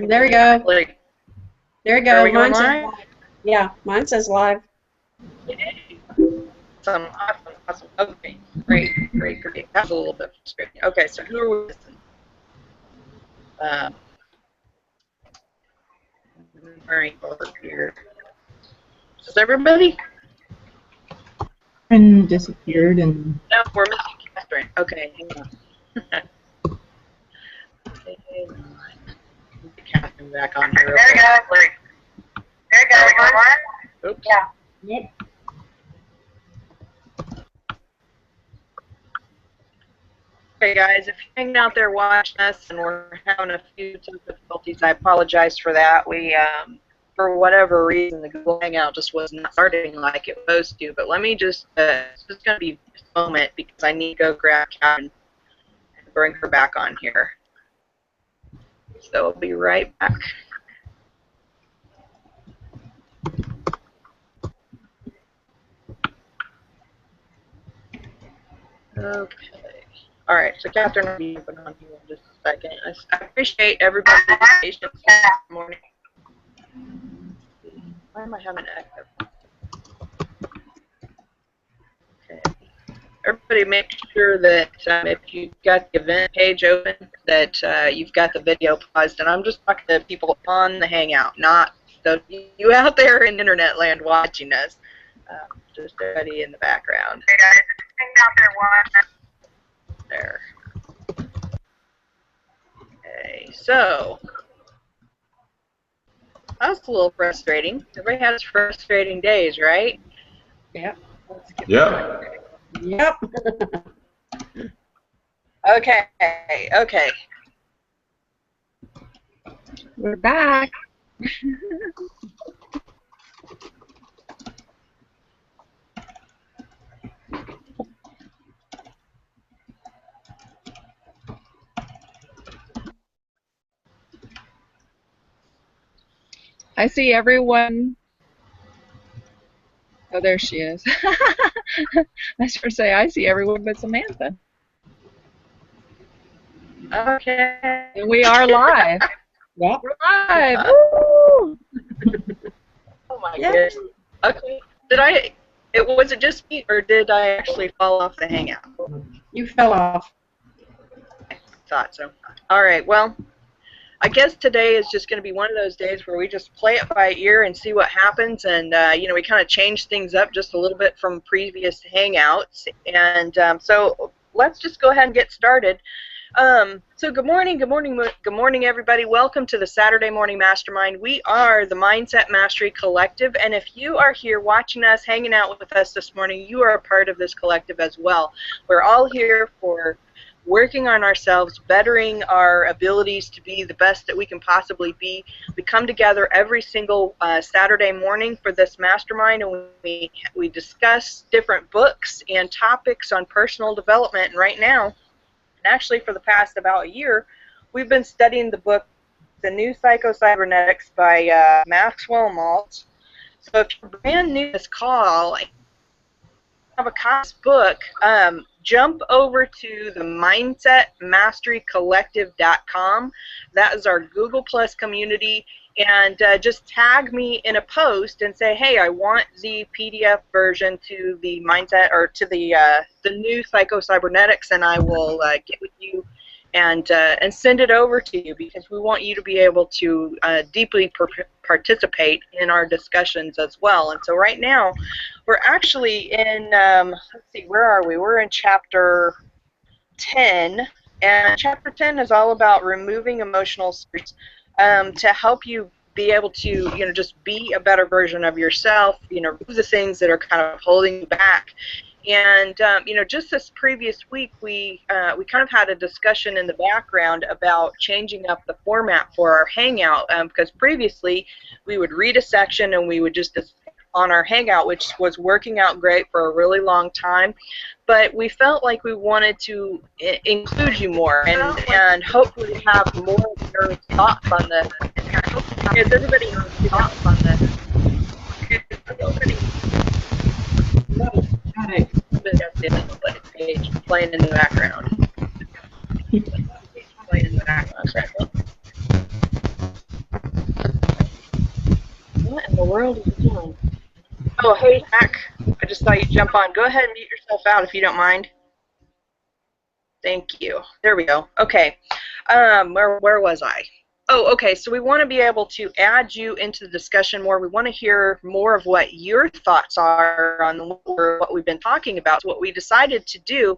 There we go. Like, there we go. Mine says live. Yeah, mine says live. Awesome. Okay, great. That's a little bit frustrating. Okay, so who are we missing? Here. Is everybody? And disappeared and. No, we're missing Catherine. Okay, hang on. Get Catherine back on here. There you go. Oops. Yeah. Yep. Okay, guys, if you're hanging out there watching us and we're having a few difficulties, I apologize for that. We, for whatever reason, the Google Hangout just was not starting like it was supposed to. But let me just, it's just going to be a moment because I need to go grab Catherine and bring her back on here. So I'll be right back. Okay. All right, so Catherine will be open on here in just a second. I appreciate everybody's patience this morning. Why am I having an echo? Okay. Everybody make sure that if you've got the event page open, that you've got the video paused. And I'm just talking to people on the Hangout, not so you out there in internet land watching us. Just everybody in the background. Hey guys, hang out there watching. There. Okay, so that's a little frustrating. Everybody has frustrating days, right? Yep. Yep. Yep. Okay. We're back. I see everyone. Oh, there she is. I was going to say, I see everyone but Samantha. Okay. And we are live. Yep. We're live. Woo! Oh my goodness. Okay. Was it just me, or did I actually fall off the Hangout? You fell off. I thought so. All right. Well, I guess today is just going to be one of those days where we just play it by ear and see what happens, and you know, we kind of change things up just a little bit from previous Hangouts, and so let's just go ahead and get started. So good morning, everybody. Welcome to the Saturday Morning Mastermind. We are the Mindset Mastery Collective, and if you are here watching us, hanging out with us this morning, you are a part of this collective as well. We're all here for working on ourselves, bettering our abilities to be the best that we can possibly be. We come together every single Saturday morning for this mastermind, and we discuss different books and topics on personal development. And right now, and actually for the past about a year, we've been studying the book, The New Psycho-Cybernetics by Maxwell Maltz. So if you're brand new to this call, have a copy of this book, jump over to the mindsetmasterycollective.com. That is our Google Plus community, and just tag me in a post and say, hey, I want the PDF version to the mindset, or to the new Psycho-Cybernetics, and I will get with you and send it over to you, because we want you to be able to deeply participate in our discussions as well. And so right now, we're actually in, let's see, where are we? We're in chapter 10, and chapter 10 is all about removing emotional stress to help you be able to, you know, just be a better version of yourself, you know, remove the things that are kind of holding you back. And you know, just this previous week, we kind of had a discussion in the background about changing up the format for our Hangout, because previously we would read a section and we would just on our Hangout, which was working out great for a really long time, but we felt like we wanted to include you more and hopefully have more of your thoughts on the. Is everybody has thoughts on the? Page playing in the background. Playing in the background. world are you doing? Oh, hey, Hack. I just saw you jump on. Go ahead and mute yourself out if you don't mind. Thank you. There we go. Okay. Where was I? Oh, okay. So we want to be able to add you into the discussion more. We want to hear more of what your thoughts are on what we've been talking about. So what we decided to do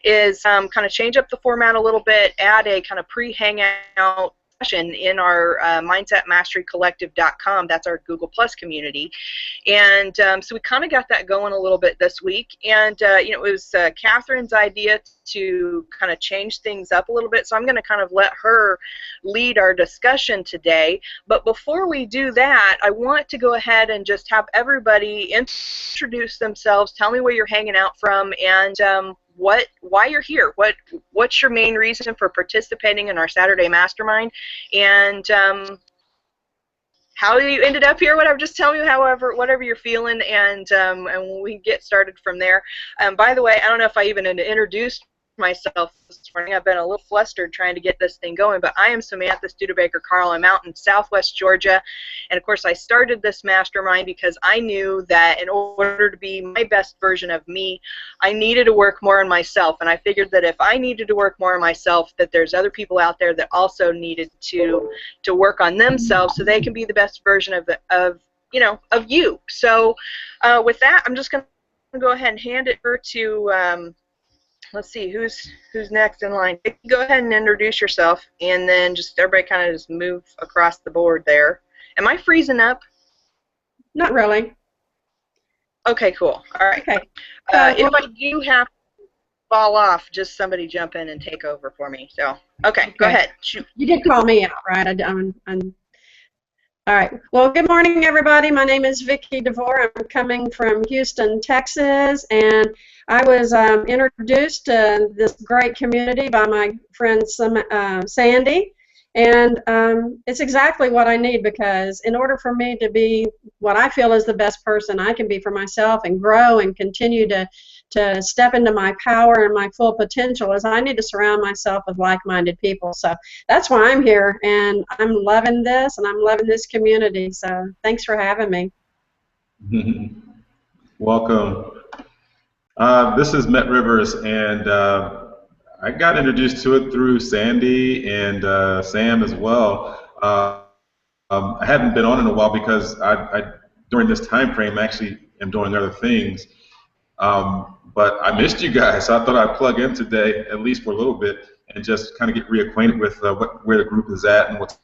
is kind of change up the format a little bit, add a kind of pre-hangout session in our mindsetmasterycollective.com. That's our Google Plus community. And so we kind of got that going a little bit this week. And, you know, it was Catherine's idea to kind of change things up a little bit. So I'm going to kind of let her lead our discussion today. But before we do that, I want to go ahead and just have everybody introduce themselves, tell me where you're hanging out from, and why you're here. What's your main reason for participating in our Saturday Mastermind, and how you ended up here, whatever. Just tell me whatever you're feeling, and we get started from there. By the way, I don't know if I even introduced myself this morning. I've been a little flustered trying to get this thing going, but I am Samantha Studebaker-Carl. I'm out in Southwest Georgia, and of course I started this mastermind because I knew that in order to be my best version of me, I needed to work more on myself, and I figured that if I needed to work more on myself, that there's other people out there that also needed to work on themselves so they can be the best version of you. So with that, I'm just going to go ahead and hand it over to let's see, who's next in line. Go ahead and introduce yourself, and then just everybody kind of just move across the board there. Am I freezing up? Not really. Okay, cool. All right. Okay. If I do have to fall off, just somebody jump in and take over for me. So, okay. Go ahead. Shoot. You did call me out, right? All right. Well, good morning, everybody. My name is Vicki DeVore. I'm coming from Houston, Texas, and I was introduced to this great community by my friend Sandy, and it's exactly what I need, because in order for me to be what I feel is the best person I can be for myself and grow and continue to step into my power and my full potential, is I need to surround myself with like-minded people. So that's why I'm here, and I'm loving this, and I'm loving this community. So thanks for having me. Welcome. This is Met Rivers, and I got introduced to it through Sandy and Sam as well. I haven't been on in a while because I during this time frame actually am doing other things. But I missed you guys, so I thought I'd plug in today, at least for a little bit, and just kind of get reacquainted with where the group is at and what's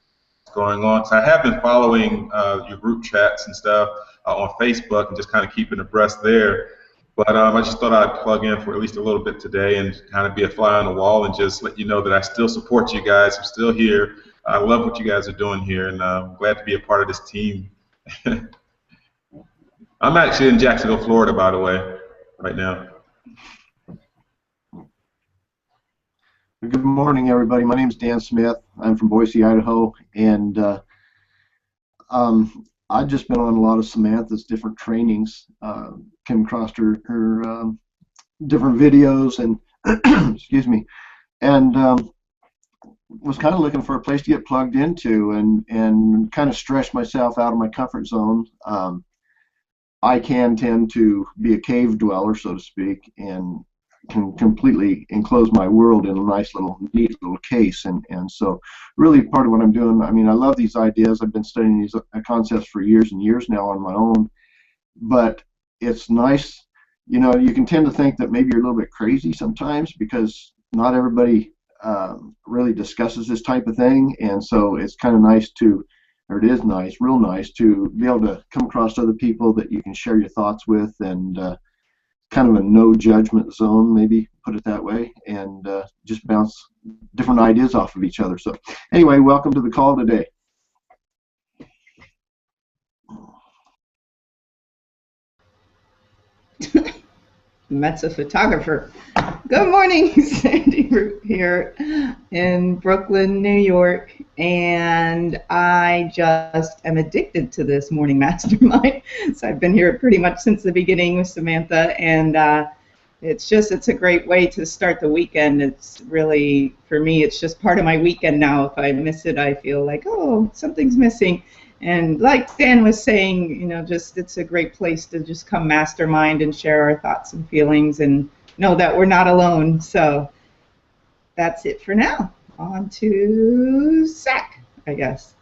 going on. So I have been following your group chats and stuff on Facebook and just kind of keeping abreast there. But I just thought I'd plug in for at least a little bit today and kind of be a fly on the wall and just let you know that I still support you guys. I'm still here. I love what you guys are doing here, and I'm glad to be a part of this team. I'm actually in Jacksonville, Florida, by the way, right now. Good morning, everybody. My name is Dan Smith. I'm from Boise, Idaho, and I've just been on a lot of Samantha's different trainings, came across her different videos, and excuse me, and was kind of looking for a place to get plugged into and kind of stretch myself out of my comfort zone. I can tend to be a cave dweller, so to speak, and can completely enclose my world in a nice little, neat little case. And so really part of what I'm doing, I mean, I love these ideas. I've been studying these concepts for years and years now on my own, but it's nice, you know, you can tend to think that maybe you're a little bit crazy sometimes because not everybody really discusses this type of thing. And so it's kind of nice to, or it is nice, real nice to be able to come across other people that you can share your thoughts with, and kind of a no judgment zone, maybe put it that way, and just bounce different ideas off of each other. So anyway, welcome to the call today. Met's a photographer. Good morning, Sandy Root here in Brooklyn, New York, and I just am addicted to this morning mastermind. So I've been here pretty much since the beginning with Samantha, and it's a great way to start the weekend. It's really, for me, it's just part of my weekend now. If I miss it, I feel like, oh, something's missing. And like Dan was saying, you know, just it's a great place to just come mastermind and share our thoughts and feelings and know that we're not alone. So that's it for now. On to Zach, I guess.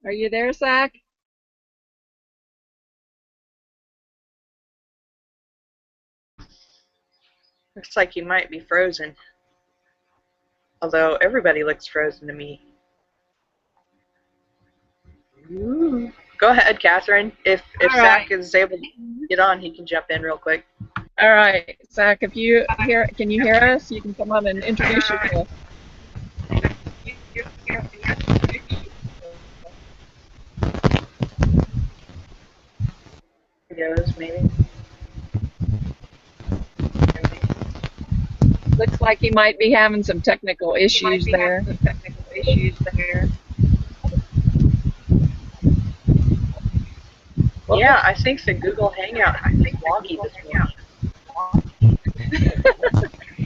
Are you there, Zach? Looks like you might be frozen. Although everybody looks frozen to me. Ooh. Go ahead, Catherine. If Zach is able to get on, he can jump in real quick. All right, Zach, if you can you hear us? You can come on and introduce yourself. Videos, maybe. Looks like he might be having some technical issues there. Yeah, I think the Google Hangout is wonky this morning.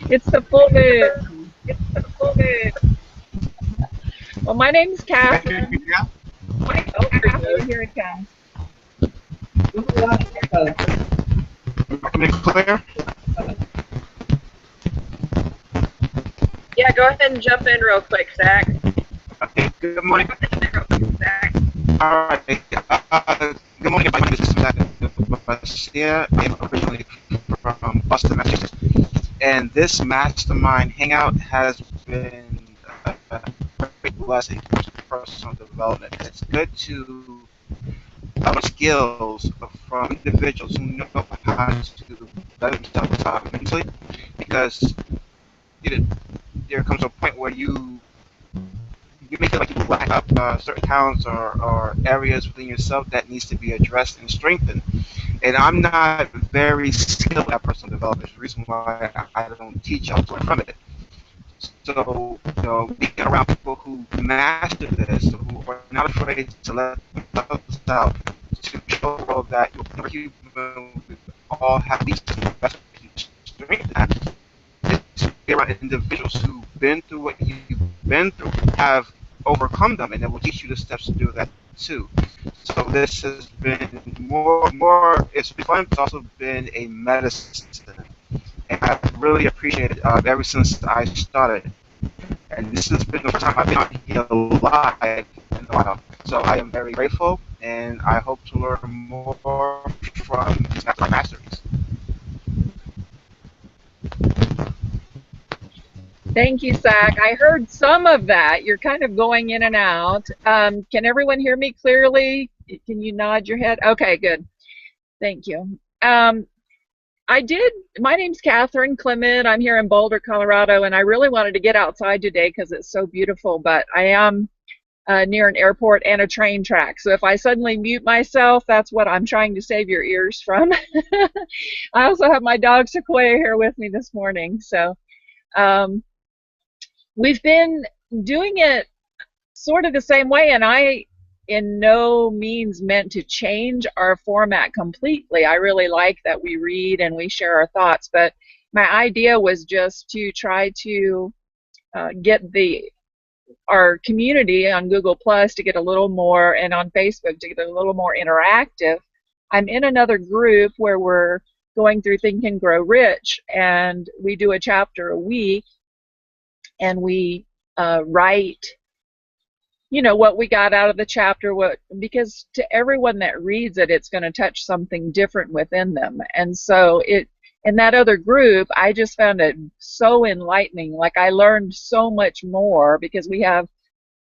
It's the full moon. Well, my name's Catherine. Oh, here it comes. Clear? Yeah, go ahead and jump in real quick, Zach. Okay, good morning. All right. Good morning, everybody. This is Zach Garcia. I'm originally from Boston, Massachusetts. And this Mastermind Hangout has been a great blessing for personal development. It's good to learn skills from individuals who know how to let themselves out mentally, because there comes a point where you may feel like you lack up certain talents or areas within yourself that needs to be addressed and strengthened. And I'm not very skilled at personal development. It's the reason why I don't teach. I learn from it. So, being around people who master this, who are not afraid to let themselves out, to show the world that we're human, we all have these best strengths. To be around individuals who've been through what you've been through, have overcome them, and it will teach you the steps to do that too. So this has been more. It's been fun. It's also been a medicine, and I've really appreciated it ever since I started. And this has been the first time I've been on here live in a while. So I am very grateful, and I hope to learn more from these masters. Thank you, Zach. I heard some of that. You're kind of going in and out. Can everyone hear me clearly? Can you nod your head? Okay, good. Thank you. My name's Catherine Clement. I'm here in Boulder, Colorado, and I really wanted to get outside today because it's so beautiful, but I am near an airport and a train track. So if I suddenly mute myself, that's what I'm trying to save your ears from. I also have my dog Sequoia here with me this morning. So we've been doing it sort of the same way, and I in no means meant to change our format completely. I really like that we read and we share our thoughts, but my idea was just to try to get our community on Google Plus to get a little more, and on Facebook to get a little more interactive. I'm in another group where we're going through Think and Grow Rich, and we do a chapter a week, and we write what we got out of the chapter, because to everyone that reads it, it's going to touch something different within them. And so in that other group, I just found it so enlightening. Like, I learned so much more because we have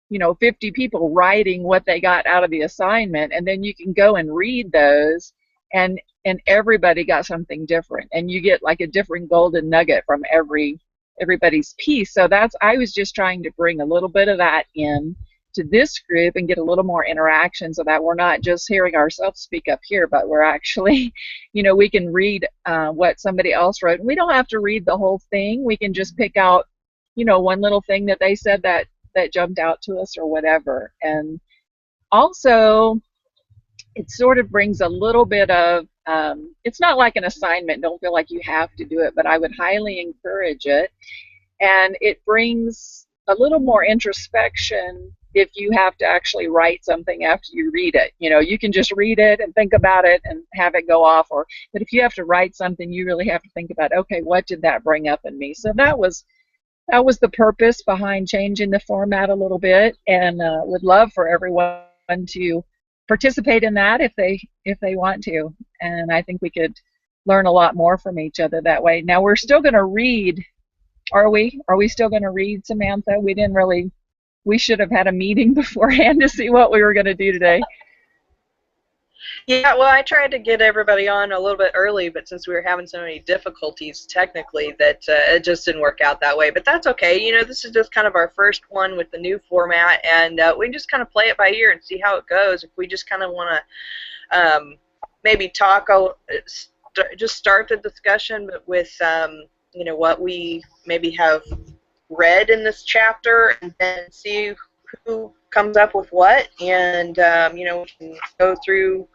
50 people writing what they got out of the assignment, and then you can go and read those, and everybody got something different, and you get like a different golden nugget from everybody's piece. So I was just trying to bring a little bit of that in to this group and get a little more interaction, so that we're not just hearing ourselves speak up here, but we're actually, we can read what somebody else wrote. And we don't have to read the whole thing. We can just pick out, one little thing that they said that jumped out to us or whatever. And also, it sort of brings a little bit of It's not like an assignment. Don't feel like you have to do it, but I would highly encourage it. And it brings a little more introspection if you have to actually write something after you read it. You know, you can just read it and think about it and have it go off, but if you have to write something, you really have to think about, okay, what did that bring up in me? So that was the purpose behind changing the format a little bit, and would love for everyone to participate in that if they want to. And I think we could learn a lot more from each other that way. Now we're still going to read. Are we still going to read, Samantha? We should have had a meeting beforehand to see what we were going to do today. Yeah, well, I tried to get everybody on a little bit early, but since we were having so many difficulties technically, that it just didn't work out that way. But that's okay. You know, this is just kind of our first one with the new format, and we just kind of play it by ear and see how it goes. If we just kind of want to maybe talk, just start the discussion, but with you know, what we maybe have read in this chapter, and then see who comes up with what, and you know, we can go through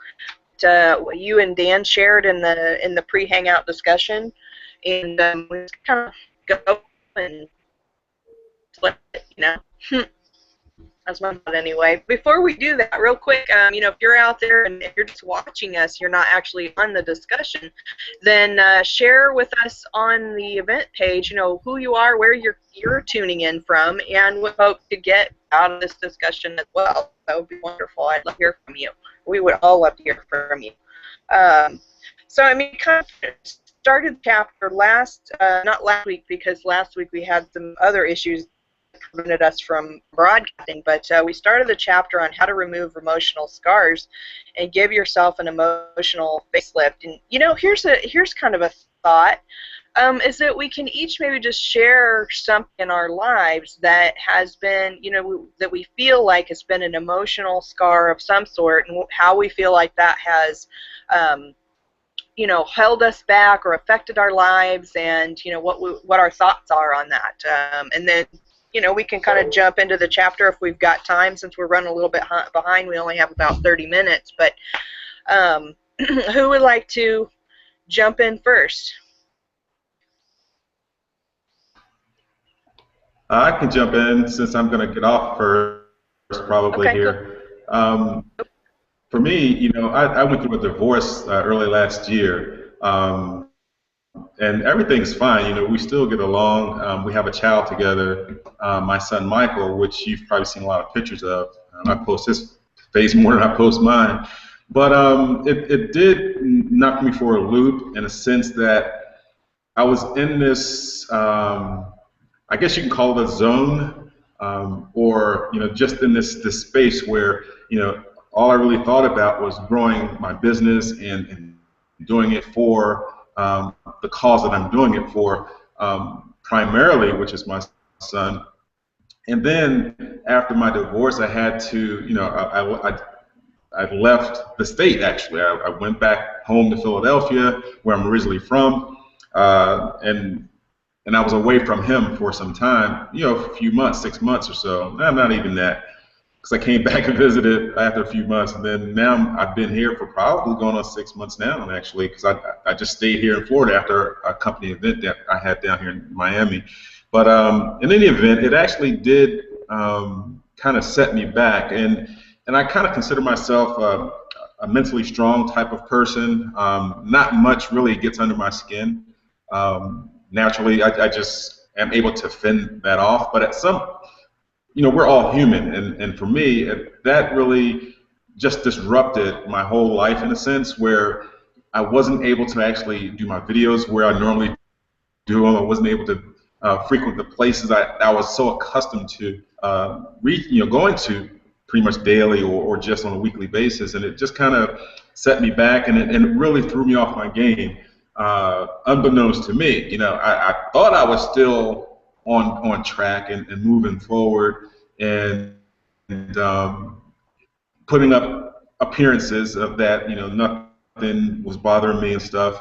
what you and Dan shared in the pre-hangout discussion, and we just kind of go and flip it, you know. That's my thought anyway. Before we do that, real quick, you know, if you're out there and if you're just watching us, you're not actually on the discussion, then share with us on the event page, you know, who you are, where you're tuning in from, and we hope to get out of this discussion as well. That would be wonderful. I'd love to hear from you. We would all love to hear from you. So, I mean, kind of started the chapter not last week, because last week we had some other issues prevented us from broadcasting, but we started the chapter on how to remove emotional scars and give yourself an emotional facelift. And you know, here's kind of a thought, is that we can each maybe just share something in our lives that has been, you know, that we feel like has been an emotional scar of some sort, and how we feel like that has you know, held us back or affected our lives, and you know, what our thoughts are on that, and then, you know, we can kind of jump into the chapter if we've got time, since we're running a little bit behind. We only have about 30 minutes, but who would like to jump in first? I can jump in since I'm going to get off first, probably Okay, here. For me, you know, I went through a divorce early last year, and everything's fine. You know, we still get along. We have a child together, my son Michael, which you've probably seen a lot of pictures of. I post his face more than I post mine. But it did knock me for a loop, in a sense that I was in this, I guess you can call it a zone, or, you know, just in this space where, you know, all I really thought about was growing my business and doing it for the cause that I'm doing it for, primarily, which is my son. And then after my divorce, I had to, you know, I left the state, actually. I went back home to Philadelphia, where I'm originally from, and I was away from him for some time, you know, a few months, 6 months or so. Not even that, because I came back and visited after a few months, and then now I've been here for probably going on 6 months now, actually, because I just stayed here in Florida after a company event that I had down here in Miami. But in any event, it actually did kind of set me back, and I kind of consider myself a mentally strong type of person. Not much really gets under my skin. Naturally, I just am able to fend that off, but at some, you know, we're all human, and for me, that really just disrupted my whole life, in a sense, where I wasn't able to actually do my videos where I normally do them. I wasn't able to frequent the places I was so accustomed to going to pretty much daily or just on a weekly basis, and it just kind of set me back, and it really threw me off my game, unbeknownst to me. You know, I thought I was still on track and moving forward and putting up appearances of that, you know, nothing was bothering me and stuff.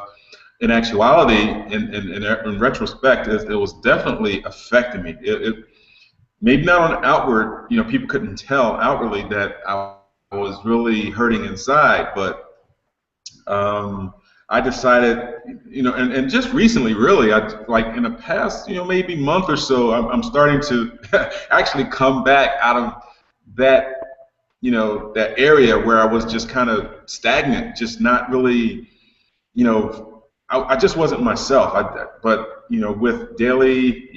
In actuality, in retrospect, it was definitely affecting me. It maybe not on outward, you know, people couldn't tell outwardly that I was really hurting inside, but I decided, and just recently, really, like in the past, maybe month or so, I'm starting to actually come back out of that, that area where I was just kind of stagnant, just not really, I just wasn't myself. But with daily,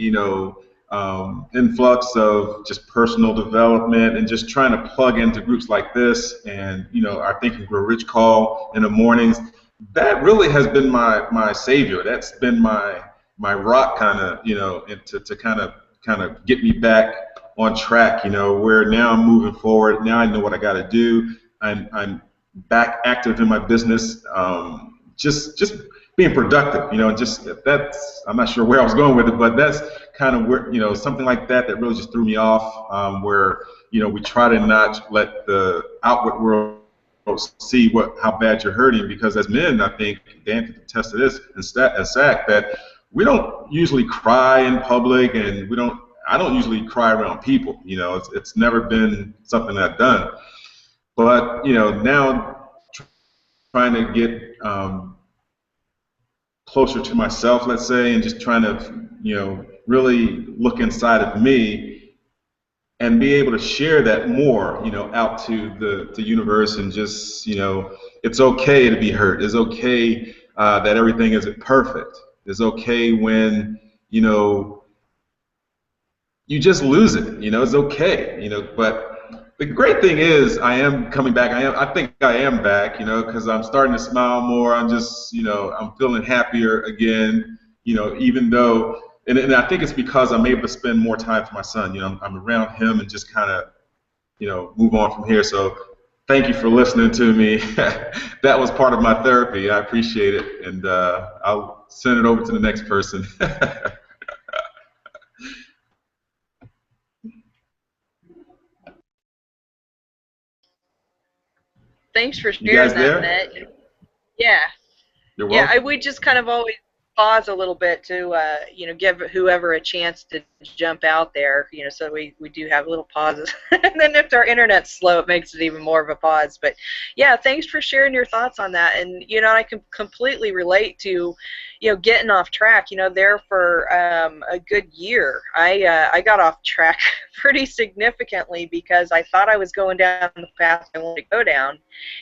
influx of just personal development and just trying to plug into groups like this, and I think of a Rich Call in the mornings. That really has been my savior. That's been my rock, kind of, to kind of get me back on track. Where now I'm moving forward. Now I know what I got to do. I'm back active in my business. Just being productive. Just that's, I'm not sure where I was going with it, but that's kind of where, something like that really just threw me off. Where we try to not let the outward world see how bad you're hurting, because as men, I think Dan can attest to this, and SAC, that we don't usually cry in public, and I don't usually cry around people. It's never been something I've done. But now trying to get closer to myself, let's say, and just trying to really look inside of me and be able to share that more, out to the universe, and just, it's okay to be hurt. It's okay that everything isn't perfect. It's okay when, you just lose it. It's okay. But the great thing is, I am coming back. I think I am back. Because I'm starting to smile more. I'm just, I'm feeling happier again. Even though. And I think it's because I'm able to spend more time for my son. I'm around him and just kind of, move on from here. So thank you for listening to me. That was part of my therapy. I appreciate it. And I'll send it over to the next person. Thanks for You guys sharing that, there? Matt. Yeah. You're welcome. We just kind of always pause a little bit to give whoever a chance to jump out there, so we do have little pauses. And then if our internet's slow, it makes it even more of a pause. But yeah, thanks for sharing your thoughts on that. And I can completely relate to getting off track. There for a good year, I got off track pretty significantly because I thought I was going down the path I wanted to go down,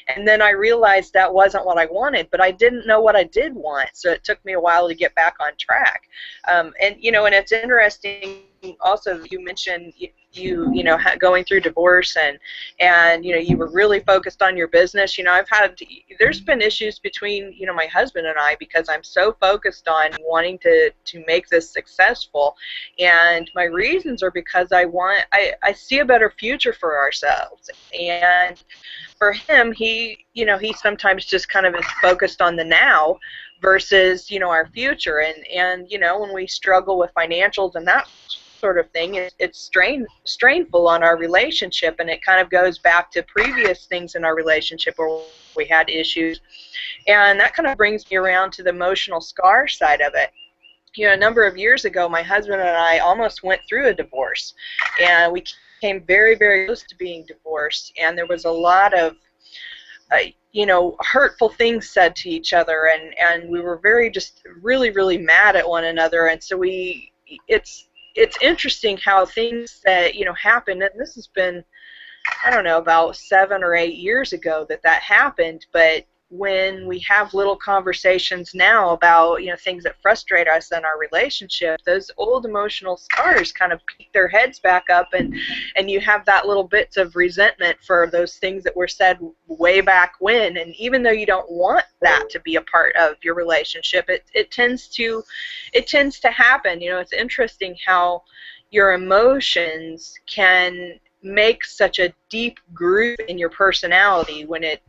and then I realized that wasn't what I wanted, but I didn't know what I did want, so it took me a while to get back on track. And it's interesting also, you mentioned going through divorce, and you were really focused on your business. There's been issues between my husband and I, because I'm so focused on wanting to make this successful, and my reasons are because I see a better future for ourselves. And for him, he sometimes just kind of is focused on the now versus our future, and when we struggle with financials and that sort of thing, it's strainful on our relationship, and it kind of goes back to previous things in our relationship where we had issues, and that kind of brings me around to the emotional scar side of it. A number of years ago, my husband and I almost went through a divorce, and we came very, very close to being divorced, and there was a lot of hurtful things said to each other, and we were just really, really mad at one another. And so it's interesting how things that happened, and this has been, I don't know, about 7 or 8 years ago that happened, but when we have little conversations now about things that frustrate us in our relationship, those old emotional scars kind of peek their heads back up, and you have that little bits of resentment for those things that were said way back when. And even though you don't want that to be a part of your relationship, it tends to happen. It's interesting how your emotions can make such a deep groove in your personality when it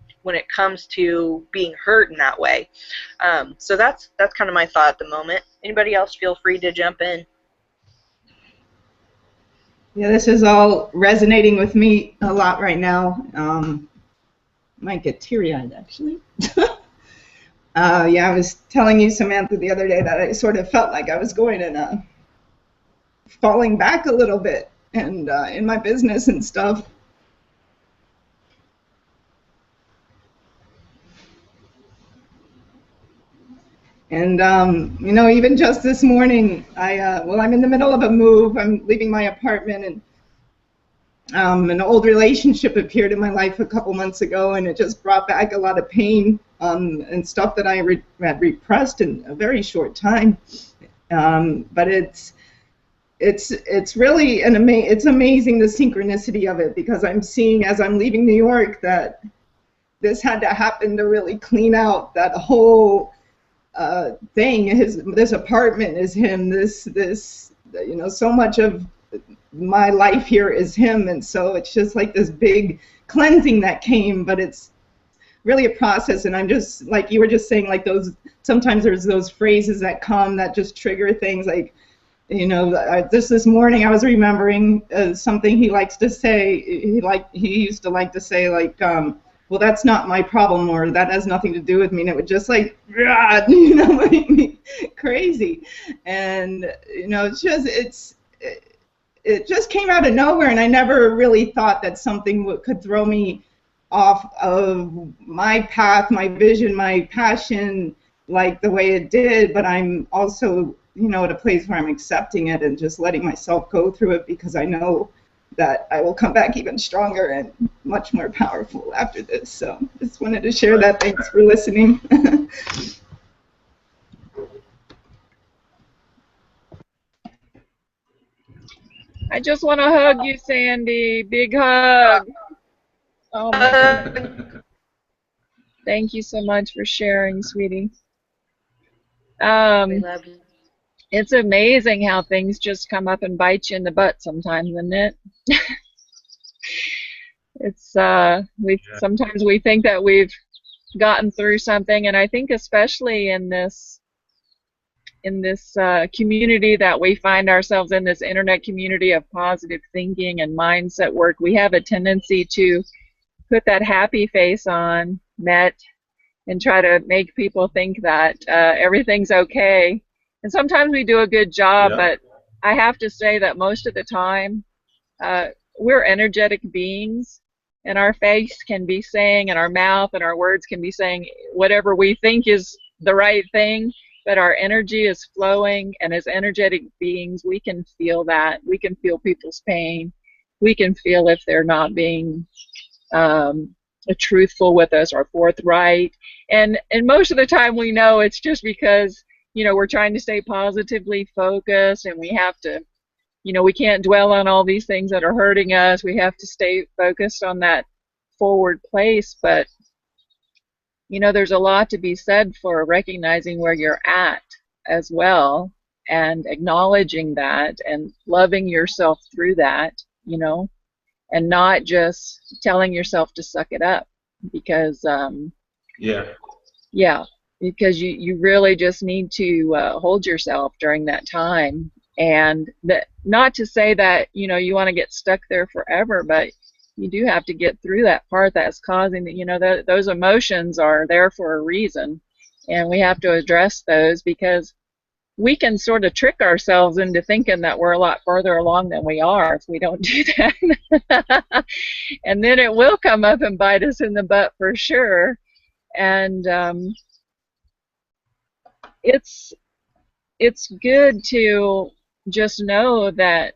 comes to being hurt in that way. So that's kind of my thought at the moment. Anybody else, feel free to jump in. Yeah, this is all resonating with me a lot right now. Might get teary-eyed, actually. Yeah, I was telling you, Samantha, the other day that I sort of felt like I was going and falling back a little bit, and in my business and stuff. And you know, even just this morning, well, I'm in the middle of a move. I'm leaving my apartment, and an old relationship appeared in my life a couple months ago, and it just brought back a lot of pain and stuff that I had repressed in a very short time. But it's really it's amazing, the synchronicity of it, because I'm seeing as I'm leaving New York that this had to happen to really clean out that whole thing. This apartment is him. This you know, so much of my life here is him, and so it's just like this big cleansing that came. But it's really a process, and I'm just like you were just saying, like those sometimes there's those phrases that come that just trigger things, like, you know, this morning I was remembering something he likes to say. He used to like to say, like, well, that's not my problem, or that has nothing to do with me, and it would just like, you know, make me crazy. And you know, it just came out of nowhere, and I never really thought that something could throw me off of my path, my vision, my passion, like the way it did. But I'm also, you know, at a place where I'm accepting it and just letting myself go through it, because I know that I will come back even stronger and much more powerful after this. So just wanted to share that. Thanks for listening. I just want to hug you, Sandy. Big hug. Oh my God. Thank you so much for sharing, sweetie. We love you. It's amazing how things just come up and bite you in the butt sometimes, isn't it? It's sometimes we think that we've gotten through something, and I think especially in this community that we find ourselves in, this internet community of positive thinking and mindset work, we have a tendency to put that happy face on, Met, and try to make people think that everything's okay. And sometimes we do a good job, but I have to say that most of the time we're energetic beings, and our face can be saying, and our mouth and our words can be saying whatever we think is the right thing, but our energy is flowing, and as energetic beings, we can feel that. We can feel people's pain. We can feel if they're not being truthful with us or forthright. And most of the time we know it's just because, you know, we're trying to stay positively focused, and we have to, you know, we can't dwell on all these things that are hurting us. We have to stay focused on that forward place. But, you know, there's a lot to be said for recognizing where you're at as well, and acknowledging that and loving yourself through that, you know, and not just telling yourself to suck it up, because because you really just need to hold yourself during that time. And that, not to say that, you know, you want to get stuck there forever, but you do have to get through that part that's causing that, you know, those emotions are there for a reason, and we have to address those, because we can sort of trick ourselves into thinking that we're a lot further along than we are if we don't do that. And then it will come up and bite us in the butt for sure. And it's good to just know that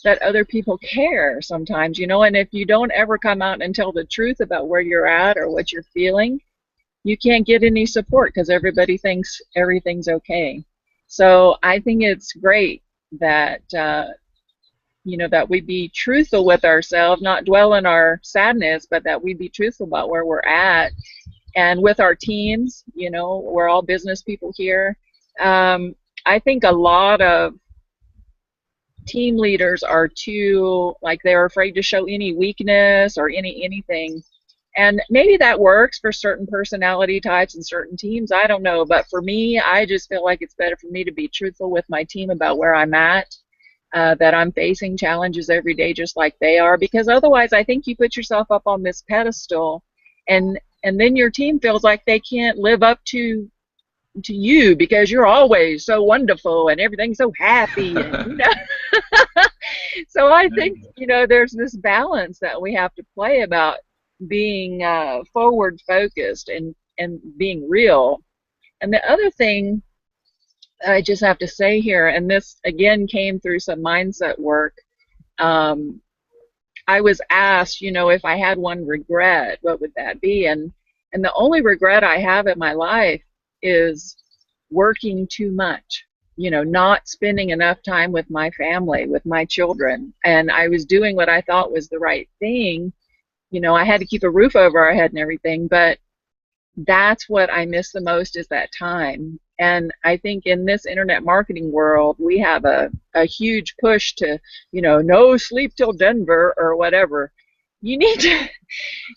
that other people care sometimes, you know, and if you don't ever come out and tell the truth about where you're at or what you're feeling, you can't get any support, because everybody thinks everything's okay. So I think it's great that you know, that we be truthful with ourselves, not dwell in our sadness, but that we be truthful about where we're at. And with our teams, you know, we're all business people here. I think a lot of team leaders are too, like, they're afraid to show any weakness or anything. And maybe that works for certain personality types and certain teams, I don't know. But for me, I just feel like it's better for me to be truthful with my team about where I'm at, that I'm facing challenges every day just like they are. Because otherwise, I think you put yourself up on this pedestal, and then your team feels like they can't live up to you, because you're always so wonderful and everything's so happy. And, you know. So I think, you know, there's this balance that we have to play about being forward focused and being real, And the other thing I just have to say here, and this again came through some mindset work, I was asked, you know, if I had one regret, what would that be? And the only regret I have in my life is working too much, you know, not spending enough time with my family, with my children. And I was doing what I thought was the right thing. You know, I had to keep a roof over our head and everything, but that's what I miss the most is that time. And I think in this internet marketing world, we have a huge push to, you know, no sleep till Denver or whatever. You need to,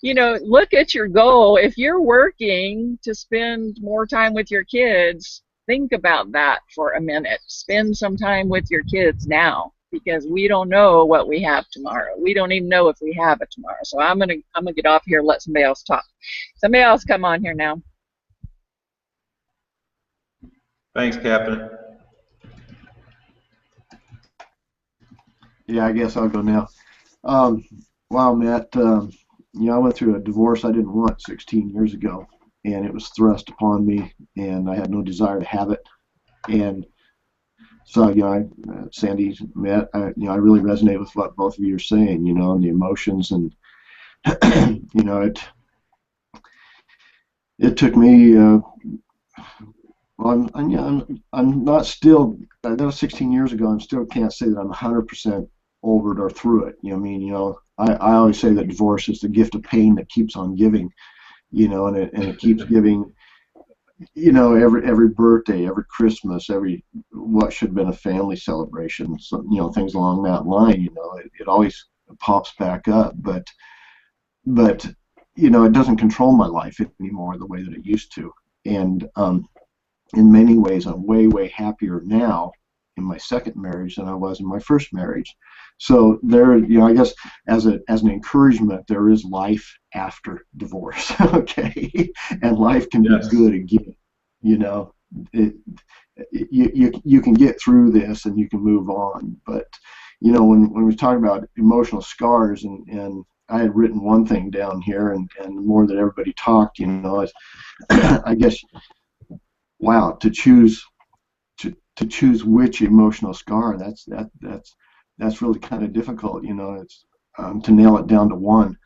you know, look at your goal. If you're working to spend more time with your kids, think about that for a minute. Spend some time with your kids now, because we don't know what we have tomorrow. We don't even know if we have it tomorrow. So I'm gonna get off here and let somebody else talk. Somebody else come on here now. Thanks, Captain. Yeah, I guess I'll go now. Wow, Matt, you know, I went through a divorce I didn't want 16 years ago, and it was thrust upon me, and I had no desire to have it. And so, you know, Sandy, Matt, you know, I really resonate with what both of you are saying, you know, and the emotions, and you know, it took me. Well, I'm not still. That was 16 years ago. I still can't say that I'm 100% over it or through it. You know, I mean, you know, I always say that divorce is the gift of pain that keeps on giving. You know, and it keeps giving. You know, every birthday, every Christmas, every what should have been a family celebration. So, you know, things along that line. You know, it always pops back up, but you know, it doesn't control my life anymore the way that it used to, and in many ways, I'm way happier now in my second marriage than I was in my first marriage. So there, you know, I guess as an encouragement, there is life after divorce, okay, and life can be good again. You know, you can get through this and you can move on. But you know, when we talk about emotional scars, and I had written one thing down here, and the more that everybody talked, you know, I guess. Wow, to choose which emotional scar, that's really kind of difficult, you know. It's to nail it down to one.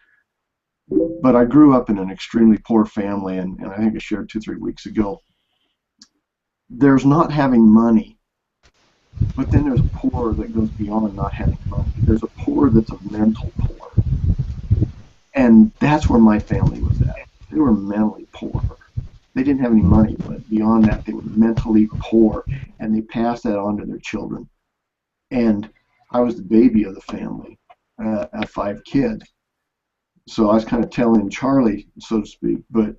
But I grew up in an extremely poor family, and I think I shared 2-3 weeks ago. There's not having money, but then there's a poor that goes beyond not having money. There's a poor that's a mental poor, and that's where my family was at. They were mentally poor. They didn't have any money, but beyond that, they were mentally poor, and they passed that on to their children. And I was the baby of the family, at 5 kids. So I was kind of telling Charlie, so to speak. But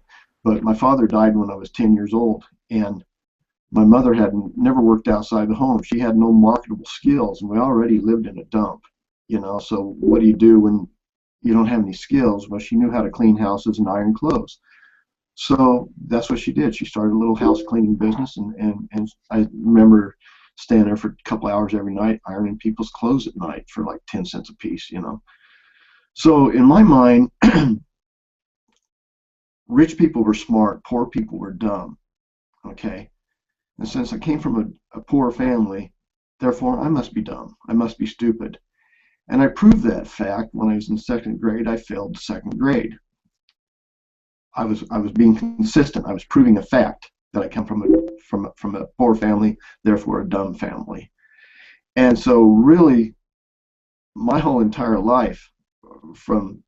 my father died when I was 10 years old, and my mother had never worked outside the home. She had no marketable skills, and we already lived in a dump, you know. So what do you do when you don't have any skills? Well, she knew how to clean houses and iron clothes. So that's what she did. She started a little house cleaning business, and I remember staying there for a couple hours every night, ironing people's clothes at night for like 10 cents a piece, you know. So in my mind, rich people were smart, poor people were dumb, okay? And since I came from a poor family, therefore I must be dumb. I must be stupid. And I proved that fact when I was in 2nd grade. I failed 2nd grade. I was being consistent. I was proving a fact that I come from a poor family, therefore a dumb family. And so really, my whole entire life, from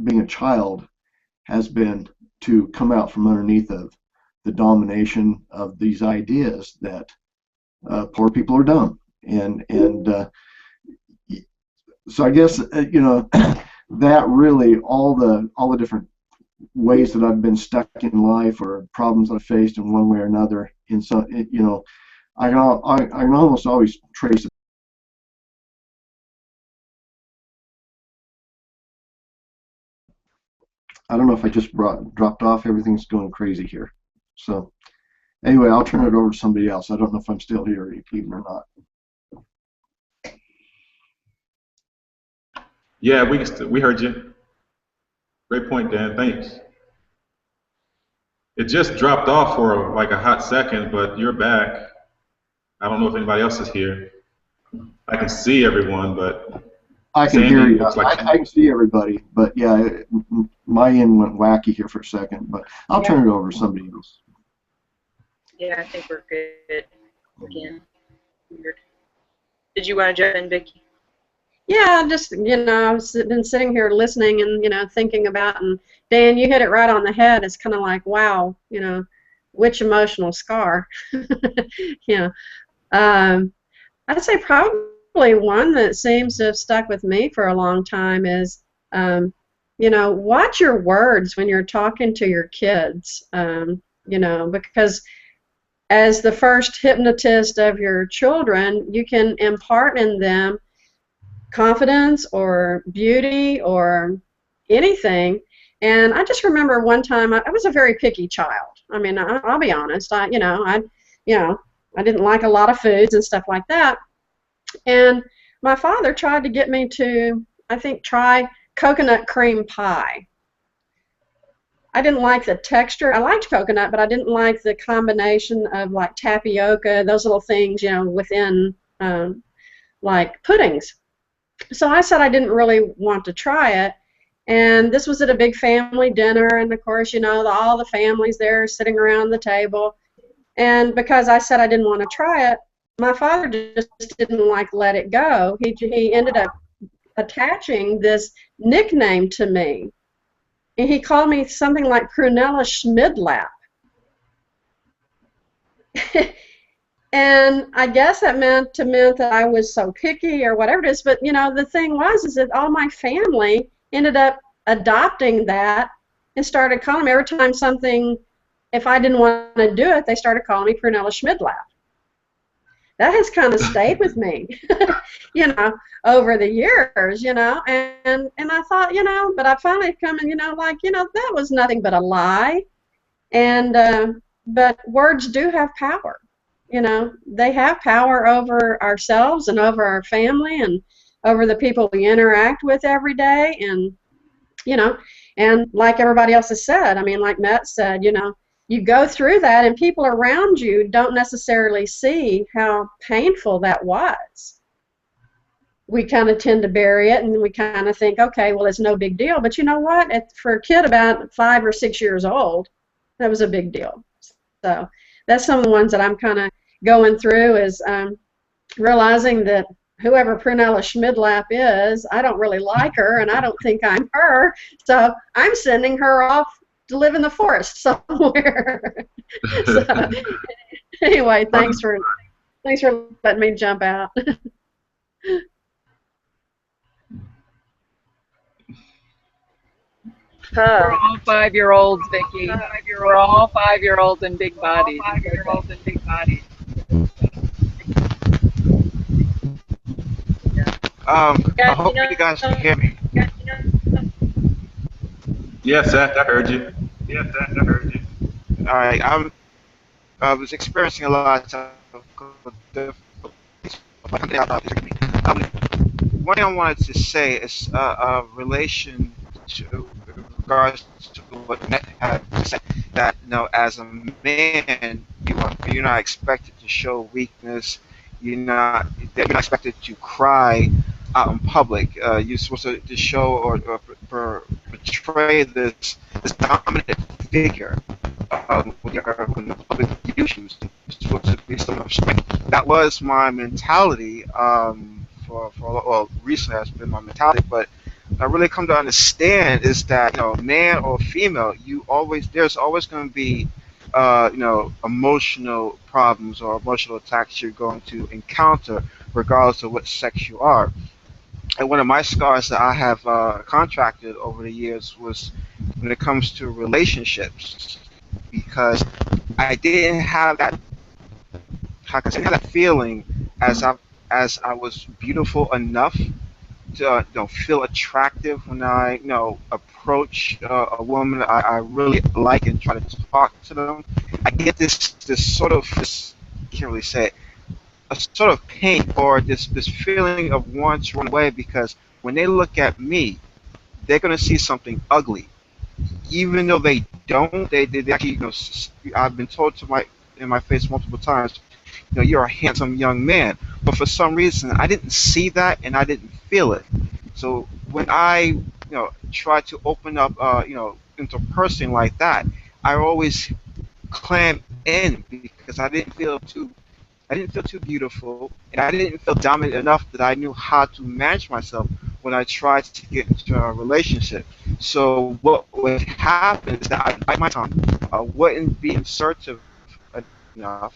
being a child, has been to come out from underneath of the domination of these ideas that poor people are dumb. And so I guess you know, that really all the different ways that I've been stuck in life, or problems I've faced in one way or another, in some, you know, I can almost always trace it. I don't know if I just dropped off. Everything's going crazy here. So anyway, I'll turn it over to somebody else. I don't know if I'm still here even or not. Yeah, we heard you. Great point, Dan. Thanks. It just dropped off for like a hot second, but you're back. I don't know if anybody else is here. I can see everyone, but I can Sandy hear you. looks like I can see everybody, but yeah, my end went wacky here for a second. But I'll turn it over to somebody else. Yeah, I think we're good again. Weird. Did you want to jump in, Vicki? Yeah, just, I've been sitting here listening and, thinking about, and Dan, you hit it right on the head. It's kind of like, wow, which emotional scar? Yeah. I'd say probably one that seems to have stuck with me for a long time is, watch your words when you're talking to your kids, because as the first hypnotist of your children, you can impart in them confidence or beauty or anything. And I just remember one time I was a very picky child. I mean, I'll be honest. I didn't like a lot of foods and stuff like that. And my father tried to get me to, I think, try coconut cream pie. I didn't like the texture. I liked coconut, but I didn't like the combination of like tapioca, those little things, within like puddings. So I said I didn't really want to try it. And this was at a big family dinner, and of course, all the families there sitting around the table. And because I said I didn't want to try it, my father just didn't let it go. He ended up attaching this nickname to me. And he called me something like Prunella Schmidlap. And I guess that meant that I was so picky or whatever it is. But, the thing is that all my family ended up adopting that and started calling me every time something, if I didn't want to do it, they started calling me Prunella Schmidlap. That has kind of stayed with me, over the years, and I thought, but I finally come and, that was nothing but a lie. And, but words do have power. They have power over ourselves and over our family and over the people we interact with every day. And, and like everybody else has said, I mean, like Matt said, you go through that and people around you don't necessarily see how painful that was. We kind of tend to bury it and we kind of think, okay, well, it's no big deal. But you know what? For a kid about 5 or 6 years old, that was a big deal. So that's some of the ones that I'm kind of going through is realizing that whoever Prunella Schmidlap is, I don't really like her and I don't think I'm her. So I'm sending her off to live in the forest somewhere. So, anyway, thanks for letting me jump out. We're all 5-year-olds, Vicki. We're all 5-year-olds in big bodies. I hope you guys can hear me. Yes, Seth, I heard you. All right, I was experiencing a lot of difficulties. One thing I wanted to say is relation to regards to what Matt had said, that as a man, you're not expected to show weakness. You're not expected to cry out in public. You're supposed to show or portray this dominant figure when the public issues. You're supposed to be someone of strength. That was my mentality well, recently has been my mentality, but I really come to understand is that man or female, there's always going to be emotional problems or emotional attacks you're going to encounter regardless of what sex you are. And one of my scars that I have contracted over the years was when it comes to relationships, because I didn't have that feeling as I was beautiful enough to feel attractive when I approach a woman I really like and try to talk to them. I get this sort of can't really say it, a sort of pain or this feeling of wanting to run away, because when they look at me, they're gonna see something ugly, even though they don't. They actually, I've been told in my face multiple times, you're a handsome young man. But for some reason, I didn't see that and I didn't feel it. So when I, try to open up, interpersonally like that, I always clam in because I didn't feel too beautiful, and I didn't feel dominant enough that I knew how to manage myself when I tried to get into a relationship. So what would happen is that I'd bite my tongue, I wouldn't be assertive enough,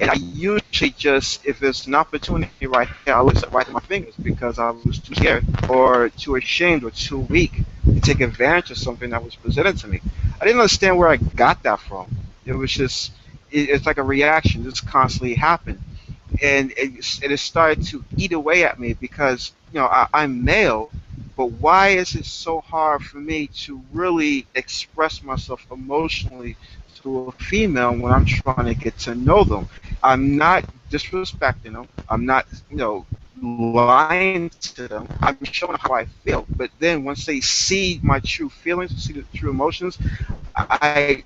and I usually just, if there's an opportunity right there, I listen right to my fingers because I was too scared or too ashamed or too weak to take advantage of something that was presented to me. I didn't understand where I got that from. It was just, it's like a reaction just constantly happened, and it started to eat away at me because I'm male, but why is it so hard for me to really express myself emotionally to a female when I'm trying to get to know them? I'm not disrespecting them. I'm not, lying to them. I'm showing how I feel. But then once they see my true feelings, see the true emotions, I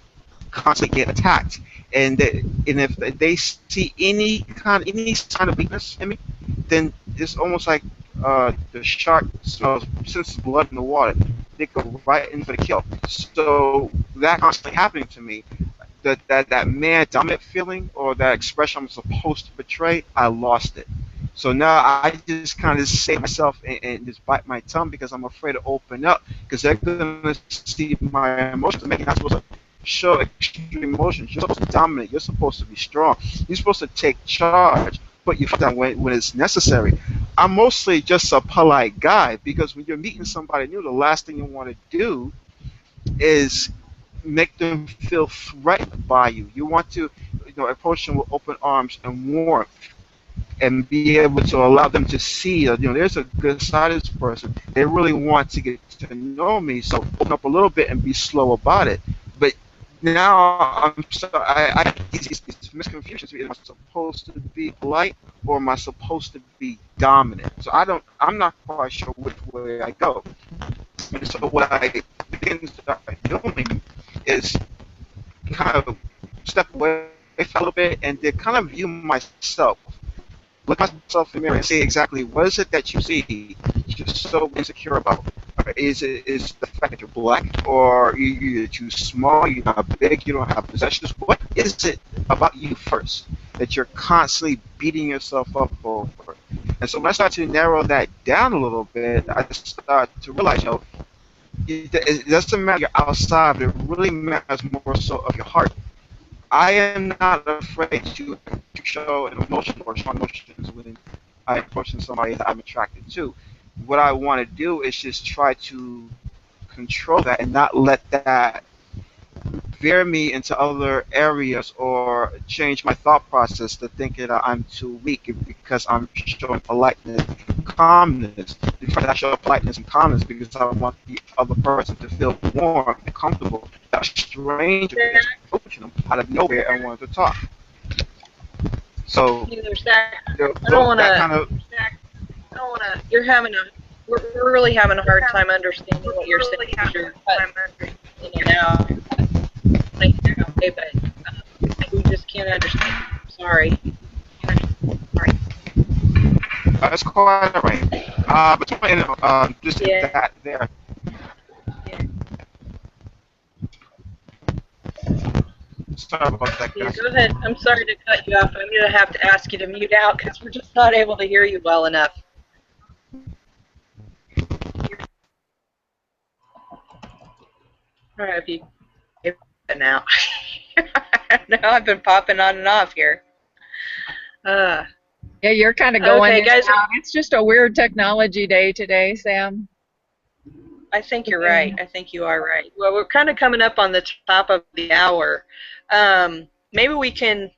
constantly get attacked. And if they see any sign of weakness in me, then it's almost like the shark smells senses blood in the water. They go right in for the kill. So that constantly happening to me, that man dominant feeling or that expression I'm supposed to portray, I lost it. So now I just kind of save myself and just bite my tongue because I'm afraid to open up because they're gonna see my emotions. Maybe not supposed to show extreme emotions. You're supposed to dominate. You're supposed to be strong. You're supposed to take charge. Put your foot down when it's necessary. I'm mostly just a polite guy because when you're meeting somebody new, the last thing you want to do is make them feel threatened by you. You want to, approach them with open arms and warmth, and be able to allow them to see that there's a good side of this person. They really want to get to know me, so open up a little bit and be slow about it. But now I'm so I it's misconfusion. Am I supposed to be polite or am I supposed to be dominant? So I'm not quite sure which way I go. And so what I begin to start doing is kind of step away a little bit and then kind of view myself, look myself in the mirror and say exactly what is it that you see you're so insecure about. Is the fact that you're black, or you're too small, you're not big, you don't have possessions? What is it about you first that you're constantly beating yourself up over? And so when I start to narrow that down a little bit, I start to realize, it doesn't matter your outside, but it really matters more so of your heart. I am not afraid to show an emotion or strong emotions when I'm approaching somebody that I'm attracted to. What I want to do is just try to control that and not let that veer me into other areas or change my thought process to thinking that I'm too weak because I'm showing politeness and calmness. Because I show politeness and calmness because I want the other person to feel warm and comfortable. That stranger is approaching them out of nowhere and wanting to talk. So, I don't want that to. kind of. I don't want to. You're having a. We're really having a hard time understanding what you're saying. You're cutting in and out. Okay, but we just can't understand. Sorry. It's quite alright. But just that there. Sorry about that, Yeah, guys. go ahead. I'm sorry to cut you off. I'm going to have to ask you to mute out because we're just not able to hear you well enough. All right, if you now. Now I've been popping on and off here. Yeah, you're kind of going okay, in guys. and out. It's just a weird technology day today, Sam. I think you're right. I think you are right. Well, we're kind of coming up on the top of the hour. Maybe we can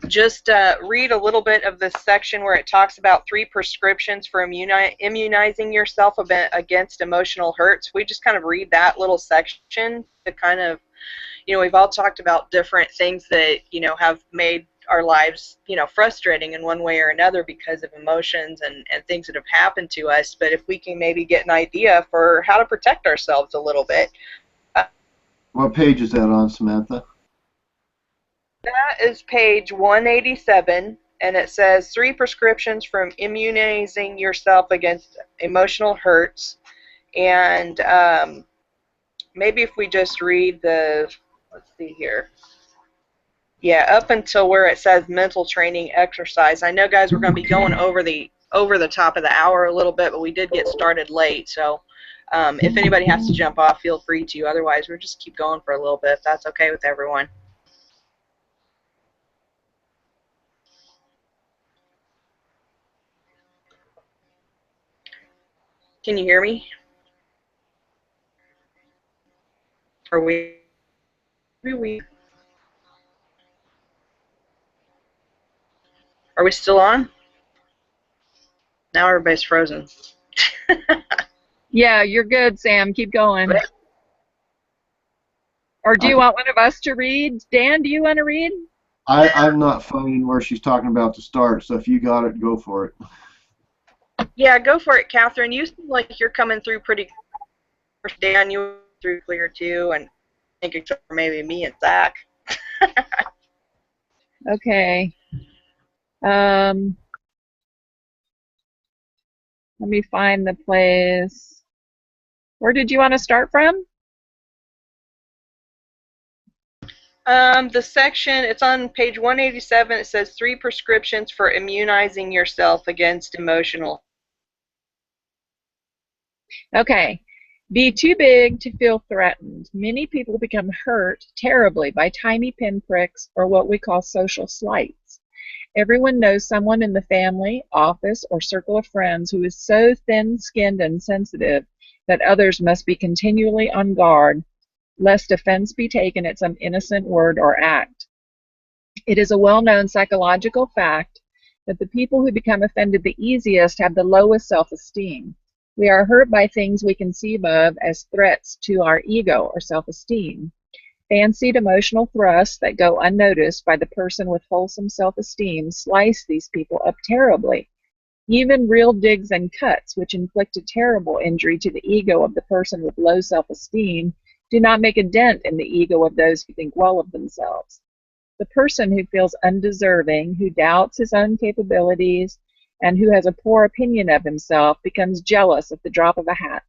just read a little bit of this section where it talks about 3 prescriptions for immunizing yourself against emotional hurts. We just kind of read that little section to kind of, we've all talked about different things that, have made our lives, frustrating in one way or another because of emotions and things that have happened to us. But if we can maybe get an idea for how to protect ourselves a little bit. What page is that on, Samantha? That is page 187, and it says 3 prescriptions from immunizing yourself against emotional hurts. And maybe if we just read the, let's see here. Yeah, up until where it says mental training exercise. I know, guys, we're going to be going over the top of the hour a little bit, but we did get started late. So if anybody has to jump off, feel free to. Otherwise, we'll just keep going for a little bit if that's okay with everyone. Can you hear me? Are we? Are we still on? Now everybody's frozen. Yeah, you're good, Sam. Keep going. Or do you want one of us to read? Dan, do you want to read? I'm not finding where she's talking about to start, so if you got it, go for it. Yeah, go for it, Catherine. You seem like you're coming through pretty. Dan, you through clear too, and I think except for maybe me and Zach. Okay. Let me find the place. Where did you want to start from? The section, it's on page 187. It says 3 prescriptions for immunizing yourself against emotional. Okay. Be too big to feel threatened. Many people become hurt terribly by tiny pinpricks or what we call social slights. Everyone knows someone in the family, office, or circle of friends who is so thin-skinned and sensitive that others must be continually on guard lest offense be taken at some innocent word or act. It is a well-known psychological fact that the people who become offended the easiest have the lowest self-esteem. We are hurt by things we conceive of as threats to our ego or self-esteem. Fancied emotional thrusts that go unnoticed by the person with wholesome self-esteem slice these people up terribly. Even real digs and cuts, which inflict a terrible injury to the ego of the person with low self-esteem, do not make a dent in the ego of those who think well of themselves. The person who feels undeserving, who doubts his own capabilities, and who has a poor opinion of himself becomes jealous at the drop of a hat.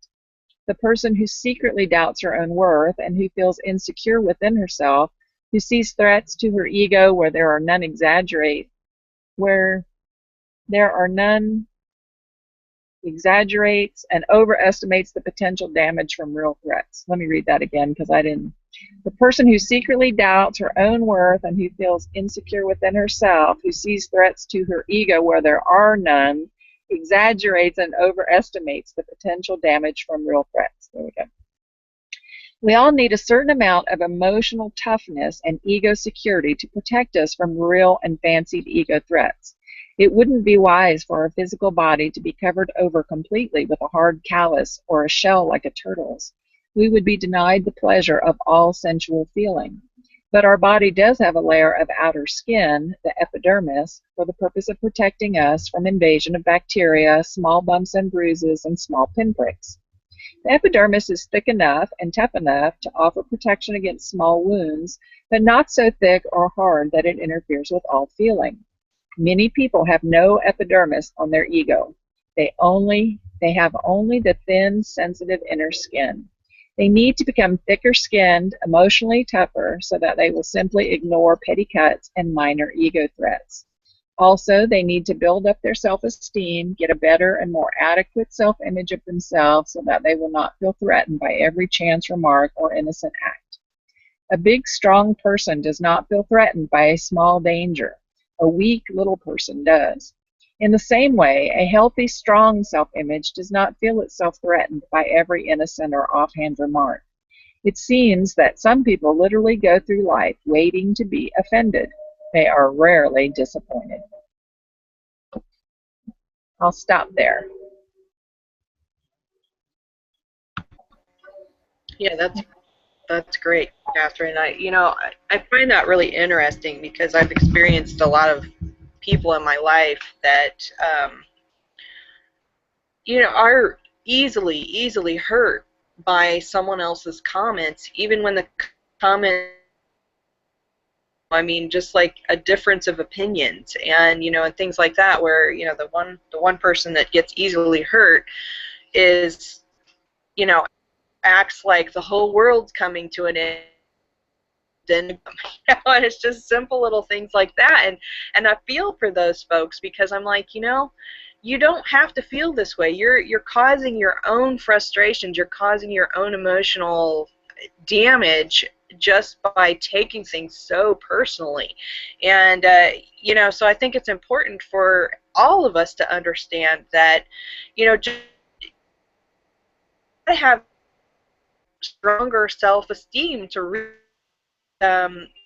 The person who secretly doubts her own worth and who feels insecure within herself, who sees threats to her ego where there are none exaggerates and overestimates the potential damage from real threats. Let me read that again because I didn't. The person who secretly doubts her own worth and who feels insecure within herself, who sees threats to her ego where there are none, exaggerates and overestimates the potential damage from real threats. There we go. We all need a certain amount of emotional toughness and ego security to protect us from real and fancied ego threats. It wouldn't be wise for our physical body to be covered over completely with a hard callus or a shell like a turtle's. We would be denied the pleasure of all sensual feeling. But our body does have a layer of outer skin, the epidermis, for the purpose of protecting us from invasion of bacteria, small bumps and bruises, and small pinpricks. The epidermis is thick enough and tough enough to offer protection against small wounds, but not so thick or hard that it interferes with all feeling. Many people have no epidermis on their ego. They have only the thin, sensitive inner skin. They need to become thicker-skinned, emotionally tougher, so that they will simply ignore petty cuts and minor ego threats. Also, they need to build up their self-esteem, get a better and more adequate self-image of themselves so that they will not feel threatened by every chance remark or innocent act. A big, strong person does not feel threatened by a small danger. A weak little person does. In the same way, a healthy, strong self-image does not feel itself threatened by every innocent or offhand remark. It seems that some people literally go through life waiting to be offended. They are rarely disappointed. I'll stop there. Yeah, that's great, Catherine. I find that really interesting because I've experienced a lot of people in my life that are easily hurt by someone else's comments, even when the comment, I mean, just like a difference of opinions, and and things like that, where the one person that gets easily hurt is acts like the whole world's coming to an end. And and it's just simple little things like that, and I feel for those folks, because I'm like, you don't have to feel this way. You're causing your own frustrations. You're causing your own emotional damage just by taking things so personally. And so I think it's important for all of us to understand that just to have stronger self-esteem to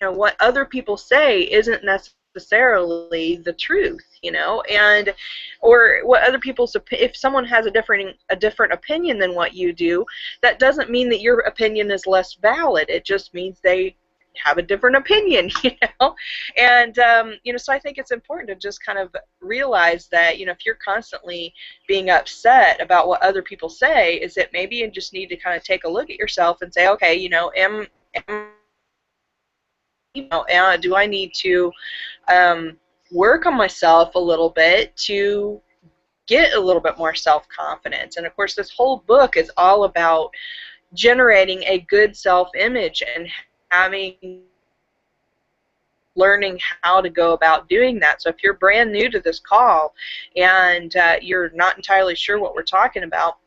what other people say isn't necessarily the truth, and or what other people's if someone has a different opinion than what you do, that doesn't mean that your opinion is less valid. It just means they have a different opinion, and so I think it's important to just kind of realize that if you're constantly being upset about what other people say, is that maybe you just need to kind of take a look at yourself and say, okay, am do I need to work on myself a little bit to get a little bit more self-confidence? And of course, this whole book is all about generating a good self-image and learning how to go about doing that. So if you're brand new to this call and you're not entirely sure what we're talking about,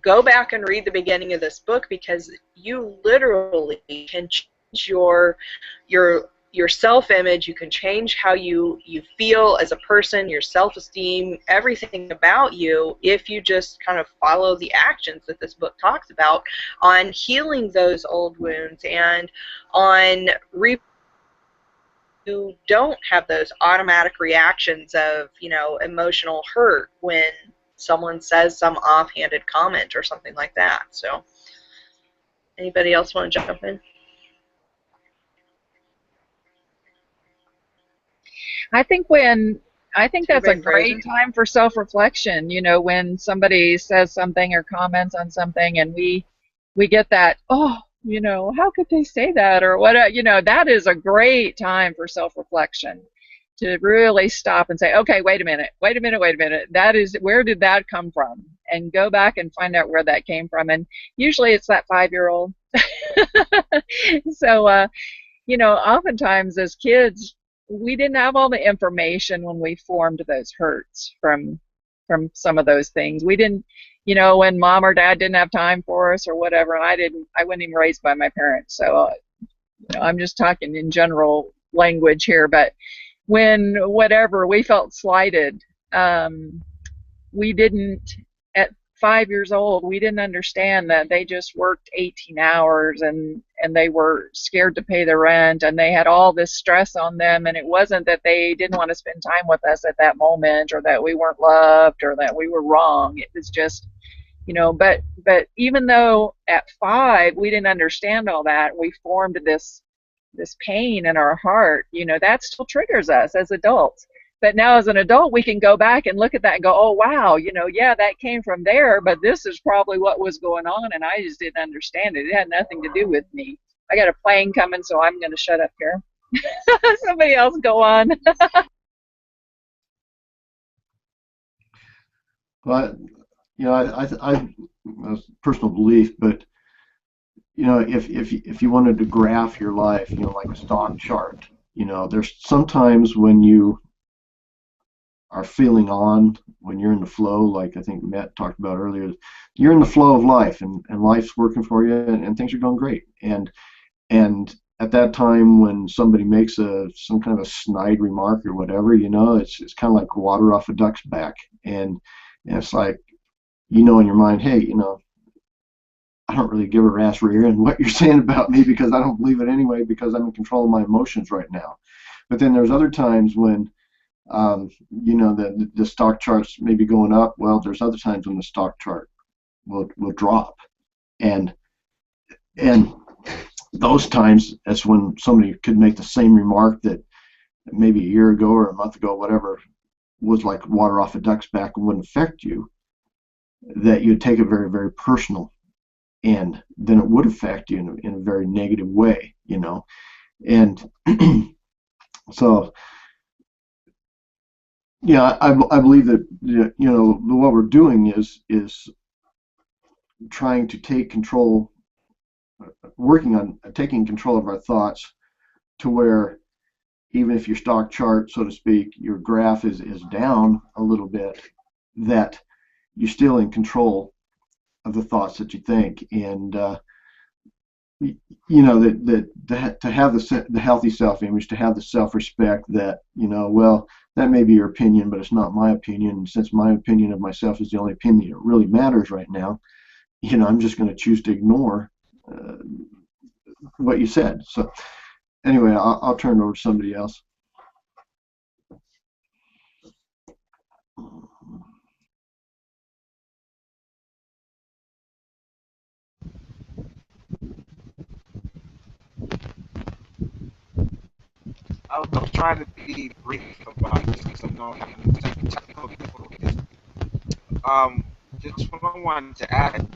go back and read the beginning of this book, because you literally can change your self-image. You can change how you feel as a person, your self-esteem, everything about you, if you just kind of follow the actions that this book talks about on healing those old wounds and on you don't have those automatic reactions of emotional hurt when someone says some offhanded comment or something like that. So anybody else want to jump in? I think that's a great time for self-reflection, when somebody says something or comments on something and we get that, oh, how could they say that, or what, that is a great time for self-reflection, to really stop and say, okay, wait a minute, that is, where did that come from? And go back and find out where that came from. And usually it's that 5-year-old. So, oftentimes as kids, we didn't have all the information when we formed those hurts from some of those things. We didn't, when mom or dad didn't have time for us or whatever. I wasn't even raised by my parents, so I'm just talking in general language here. But when whatever we felt slighted, we didn't, at 5 years old, we didn't understand that they just worked 18 hours and they were scared to pay the rent, and they had all this stress on them, and it wasn't that they didn't want to spend time with us at that moment, or that we weren't loved, or that we were wrong. It was just, but even though at 5 we didn't understand all that, we formed this pain in our heart, that still triggers us as adults. But now as an adult, we can go back and look at that and go, oh, wow, yeah, that came from there, but this is probably what was going on, and I just didn't understand it. It had nothing to do with me. I got a plane coming, so I'm going to shut up here. Somebody else go on. Well, I personal belief, but if you wanted to graph your life, like a stock chart, there's sometimes when you are feeling on, when you're in the flow, like I think Matt talked about earlier, you're in the flow of life, and life's working for you, and things are going great. And at that time, when somebody makes some kind of a snide remark or whatever, it's kind of like water off a duck's back, and it's like, in your mind, hey, I don't really give a rat's rear in what you're saying about me, because I don't believe it anyway, because I'm in control of my emotions right now. But then there's other times when the stock charts may be going up. Well, there's other times when the stock chart will drop, and those times, that's when somebody could make the same remark that maybe a year ago or a month ago, whatever, was like water off a duck's back and wouldn't affect you, that you'd take it very, very personal. and then it would affect you in a very negative way, you know. And so, yeah, I believe that, you know, what we're doing is trying to take control, working on taking control of our thoughts to where even if your stock chart, so to speak, your graph is down a little bit, that you're still in control of the thoughts that you think. And you know, that to have the healthy self-image, to have the self-respect that, you know, well, that may be your opinion, but it's not my opinion. And since my opinion of myself is the only opinion that really matters right now, you know, I'm just going to choose to ignore what you said. So anyway, I'll turn it over to somebody else. I'll try to be brief about this because I know technical difficulties. Um, just what I wanted to add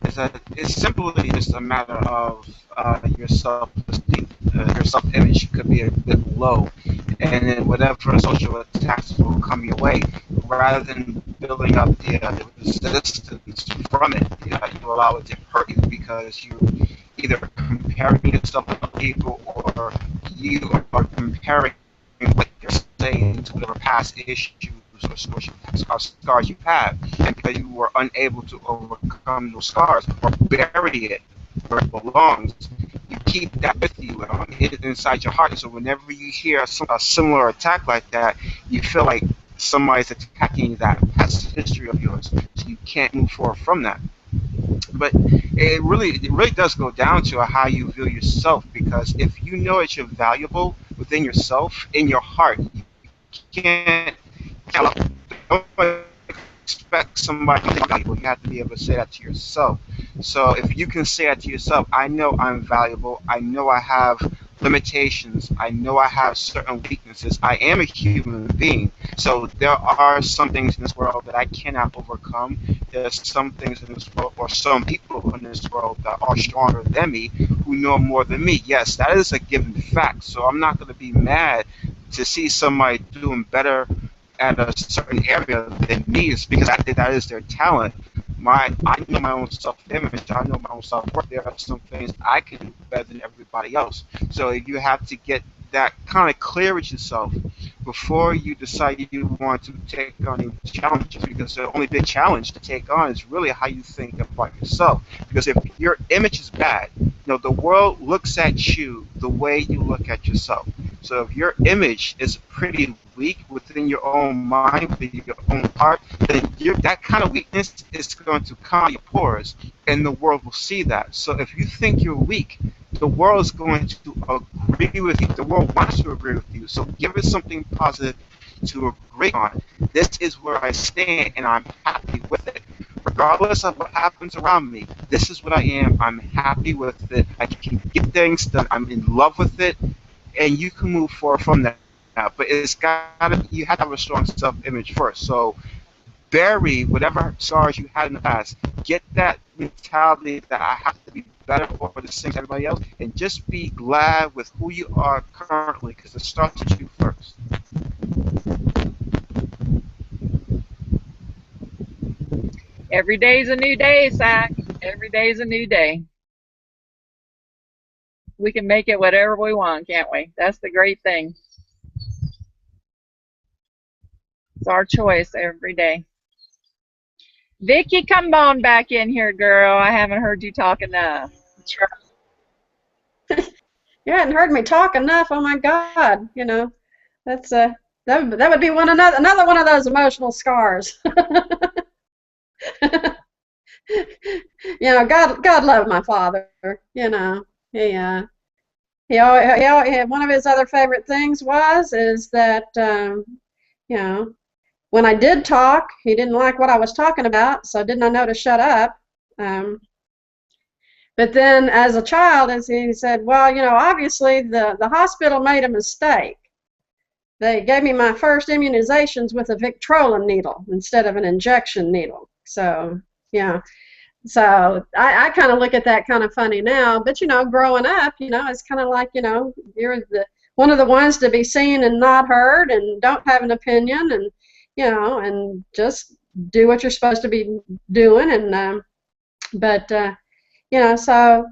is that it's simply just a matter of your self-esteem. Your self-image could be a bit low, and then whatever social attacks will come your way, rather than building up the resistance from it, you allow it to hurt you because you either comparing yourself to other people or you are comparing what you're saying to whatever past issues or scars you have, and because you were unable to overcome those scars or bury it where it belongs, you keep that with you, hidden inside your heart. So whenever you hear a similar attack like that, you feel like somebody's attacking that past history of yours, so you can't move forward from that. But it really does go down to how you view yourself, because if you know that you're valuable within yourself, in your heart, you can't don't expect somebody to be valuable. You have to be able to say that to yourself. So if you can say that to yourself, I know I'm valuable. I know I have limitations. I know I have certain weaknesses. I am a human being. So there are some things in this world that I cannot overcome. There's some things in this world, or some people in this world, that are stronger than me, who know more than me. Yes, that is a given fact. So I'm not going to be mad to see somebody doing better at a certain area than me. Is because that is their talent. I know my own self-image. I know my own self-worth. There are some things I can do better than everybody else. So you have to get that kind of clear with yourself before you decide you want to take on any challenges, because the only big challenge to take on is really how you think about yourself. Because if your image is bad, the world looks at you the way you look at yourself. So if your image is pretty weak within your own mind, within your own heart, then that kind of weakness is going to come out your pores, and the world will see that. So if you think you're weak, the world is going to agree with you. The world wants to agree with you. So give it something positive to agree on. This is where I stand, and I'm happy with it. Regardless of what happens around me, this is what I am. I'm happy with it. I can get things done. I'm in love with it, and you can move forward from that. But you have to have a strong self-image first. So bury whatever scars you had in the past. Get that mentality that I have to be better or the same as everybody else, and just be glad with who you are currently, because it starts with you first. Every day's a new day, Zach. Every day's a new day. We can make it whatever we want, can't we? That's the great thing. It's our choice every day. Vicky, come on back in here, girl. I haven't heard you talk enough. You hadn't heard me talk enough. Oh my God, that's that would be another one of those emotional scars. God loved my father. He one of his other favorite things is that when I did talk, he didn't like what I was talking about, so didn't I know to shut up. But then as a child, as he said, well, obviously the hospital made a mistake. They gave me my first immunizations with a Victrola needle instead of an injection needle. So, yeah. So I kind of look at that kind of funny now, but growing up, it's kind of like, you're the one of the ones to be seen and not heard, and don't have an opinion, and and just do what you're supposed to be doing, and but so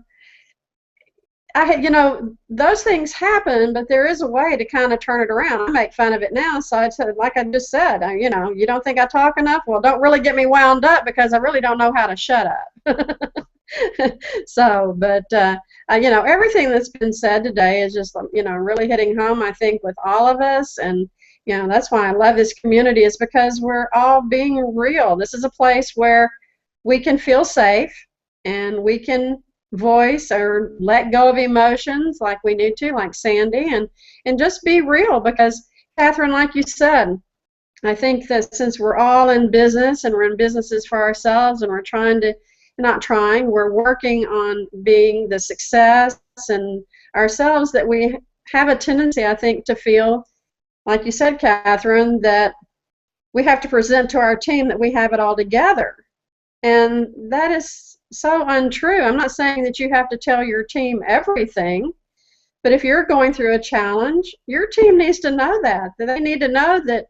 those things happen, but there is a way to kind of turn it around. I make fun of it now, so I said, like I just said, you don't think I talk enough? Well, don't really get me wound up, because I really don't know how to shut up. So, but everything that's been said today is just really hitting home, I think, with all of us, and that's why I love this community, is because we're all being real. This is a place where we can feel safe, and we can voice or let go of emotions like we need to, like Sandy, and just be real, because Catherine, like you said, I think that since we're all in business, and we're in businesses for ourselves, and we're we're working on being the success and ourselves, that we have a tendency, I think, to feel, like you said, Catherine, that we have to present to our team that we have it all together. And that is so untrue. I'm not saying that you have to tell your team everything, but if you're going through a challenge, your team needs to know that. They need to know that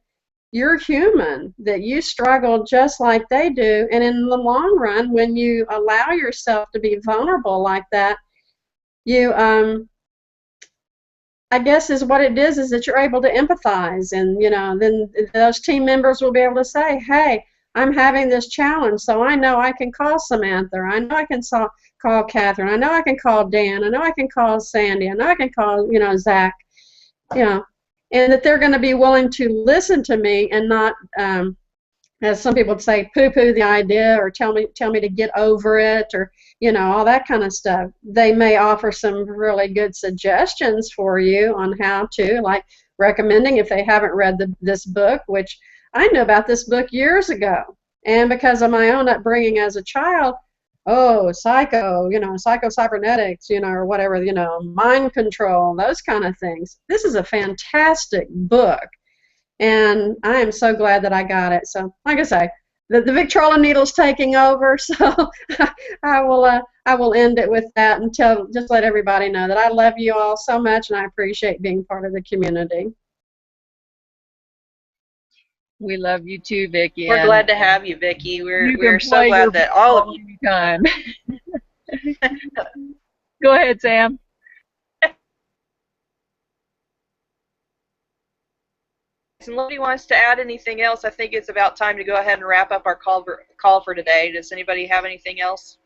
you're human, that you struggle just like they do, and in the long run, when you allow yourself to be vulnerable like that, you I guess is what it is that you're able to empathize, and then those team members will be able to say, hey, I'm having this challenge, so I know I can call Samantha, I know I can call Catherine, I know I can call Dan, I know I can call Sandy, I know I can call Zach, and that they're going to be willing to listen to me, and not, as some people would say, poo-poo the idea, or tell me to get over it, or all that kind of stuff. They may offer some really good suggestions for you on how to, like recommending, if they haven't read this book, which I knew about this book years ago, and because of my own upbringing as a child, psycho-cybernetics, or whatever, mind control, those kind of things. This is a fantastic book, and I am so glad that I got it. So, like I say, the Victrola needle's taking over, so I will end it with that, and just let everybody know that I love you all so much, and I appreciate being part of the community. We love you too, Vicki. We're glad to have you, Vicki. We're so glad that all of you. Time. Go ahead, Sam. If nobody wants to add anything else, I think it's about time to go ahead and wrap up our call for today. Does anybody have anything else?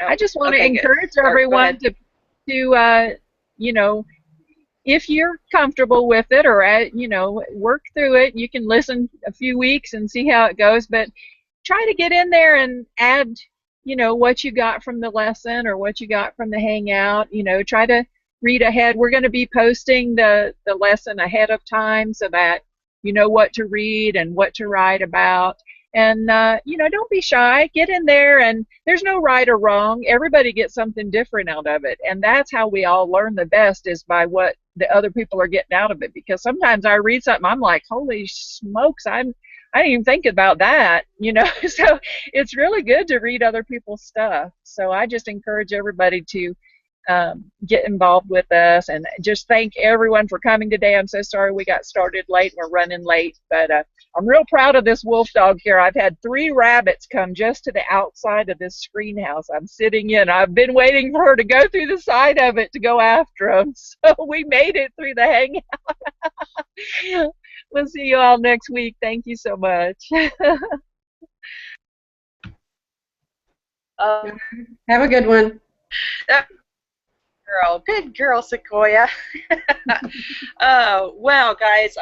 No? I just want to encourage everyone to if you're comfortable with it, or work through it, you can listen a few weeks and see how it goes, but try to get in there and add what you got from the lesson, or what you got from the hangout. Try to read ahead. We're going to be posting the lesson ahead of time, so that you know what to read and what to write about. And don't be shy. Get in there, and there's no right or wrong. Everybody gets something different out of it, and that's how we all learn the best, is by what the other people are getting out of it. Because sometimes I read something, I'm like, holy smokes, I didn't even think about that. So it's really good to read other people's stuff. So I just encourage everybody to get involved with us, and just thank everyone for coming today. I'm so sorry we got started late. We're running late, but I'm real proud of this wolf dog here. I've had 3 rabbits come just to the outside of this screen house I'm sitting in. I've been waiting for her to go through the side of it to go after them. So we made it through the hangout. We'll see you all next week. Thank you so much. Have a good one. Good girl, Sequoia. Wow, guys,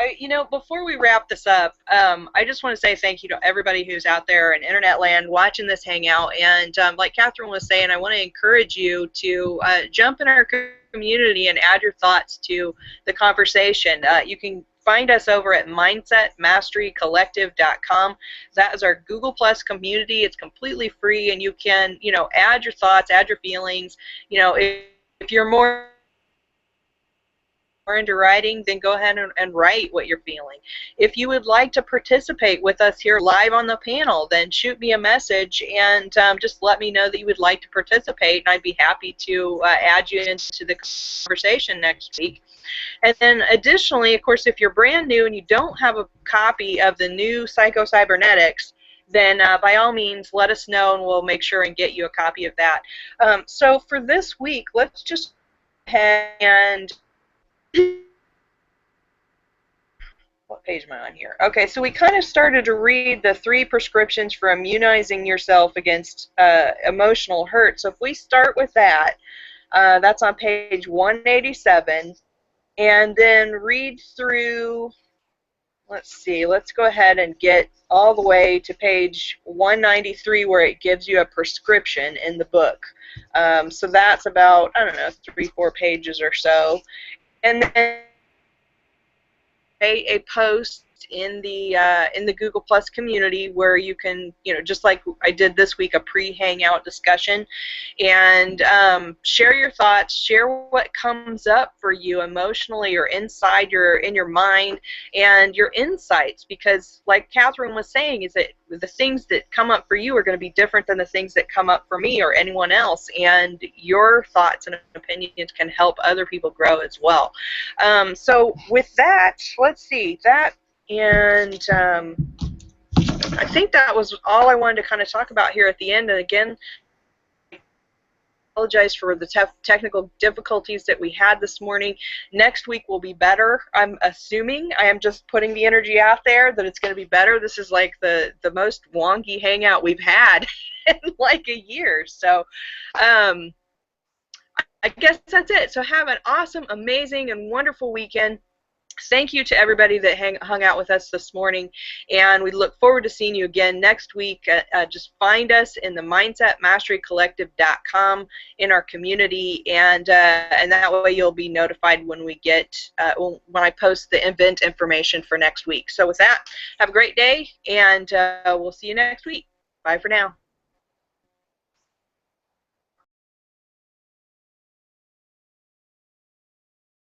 before we wrap this up, I just want to say thank you to everybody who's out there in internet land watching this hangout. And like Catherine was saying, I want to encourage you to jump in our community and add your thoughts to the conversation. You can find us over at mindsetmasterycollective.com. That is our Google Plus community. It's completely free, and you can, add your thoughts, add your feelings. If you're more more into writing, then go ahead and write what you're feeling. If you would like to participate with us here live on the panel, then shoot me a message and just let me know that you would like to participate, and I'd be happy to add you into the conversation next week. And then additionally, of course, if you're brand new and you don't have a copy of the new Psycho-Cybernetics, then by all means let us know and we'll make sure and get you a copy of that. So for this week, let's just go ahead and what page am I on here? Okay, so we kind of started to read the 3 prescriptions for immunizing yourself against emotional hurt. So if we start with that, that's on page 187, and then read through, let's see, let's go ahead and get all the way to page 193 where it gives you a prescription in the book. So that's about, I don't know, 3-4 pages or so. And then a post in the Google Plus community where you can, just like I did this week, a pre-hangout discussion, and share your thoughts, share what comes up for you emotionally or in your mind, and your insights, because like Catherine was saying, is that the things that come up for you are going to be different than the things that come up for me or anyone else, and your thoughts and opinions can help other people grow as well. So with that, let's see, and I think that was all I wanted to kind of talk about here at the end. And again, I apologize for the technical difficulties that we had this morning. Next week will be better, I'm assuming. I am just putting the energy out there that it's going to be better. This is like the most wonky hangout we've had in like a year. So I guess that's it. So have an awesome, amazing, and wonderful weekend. Thank you to everybody that hung out with us this morning, and we look forward to seeing you again next week. Just find us in the mindsetmasterycollective.com in our community, and that way you'll be notified when we get when I post the event information for next week. So with that, have a great day, and we'll see you next week. Bye for now.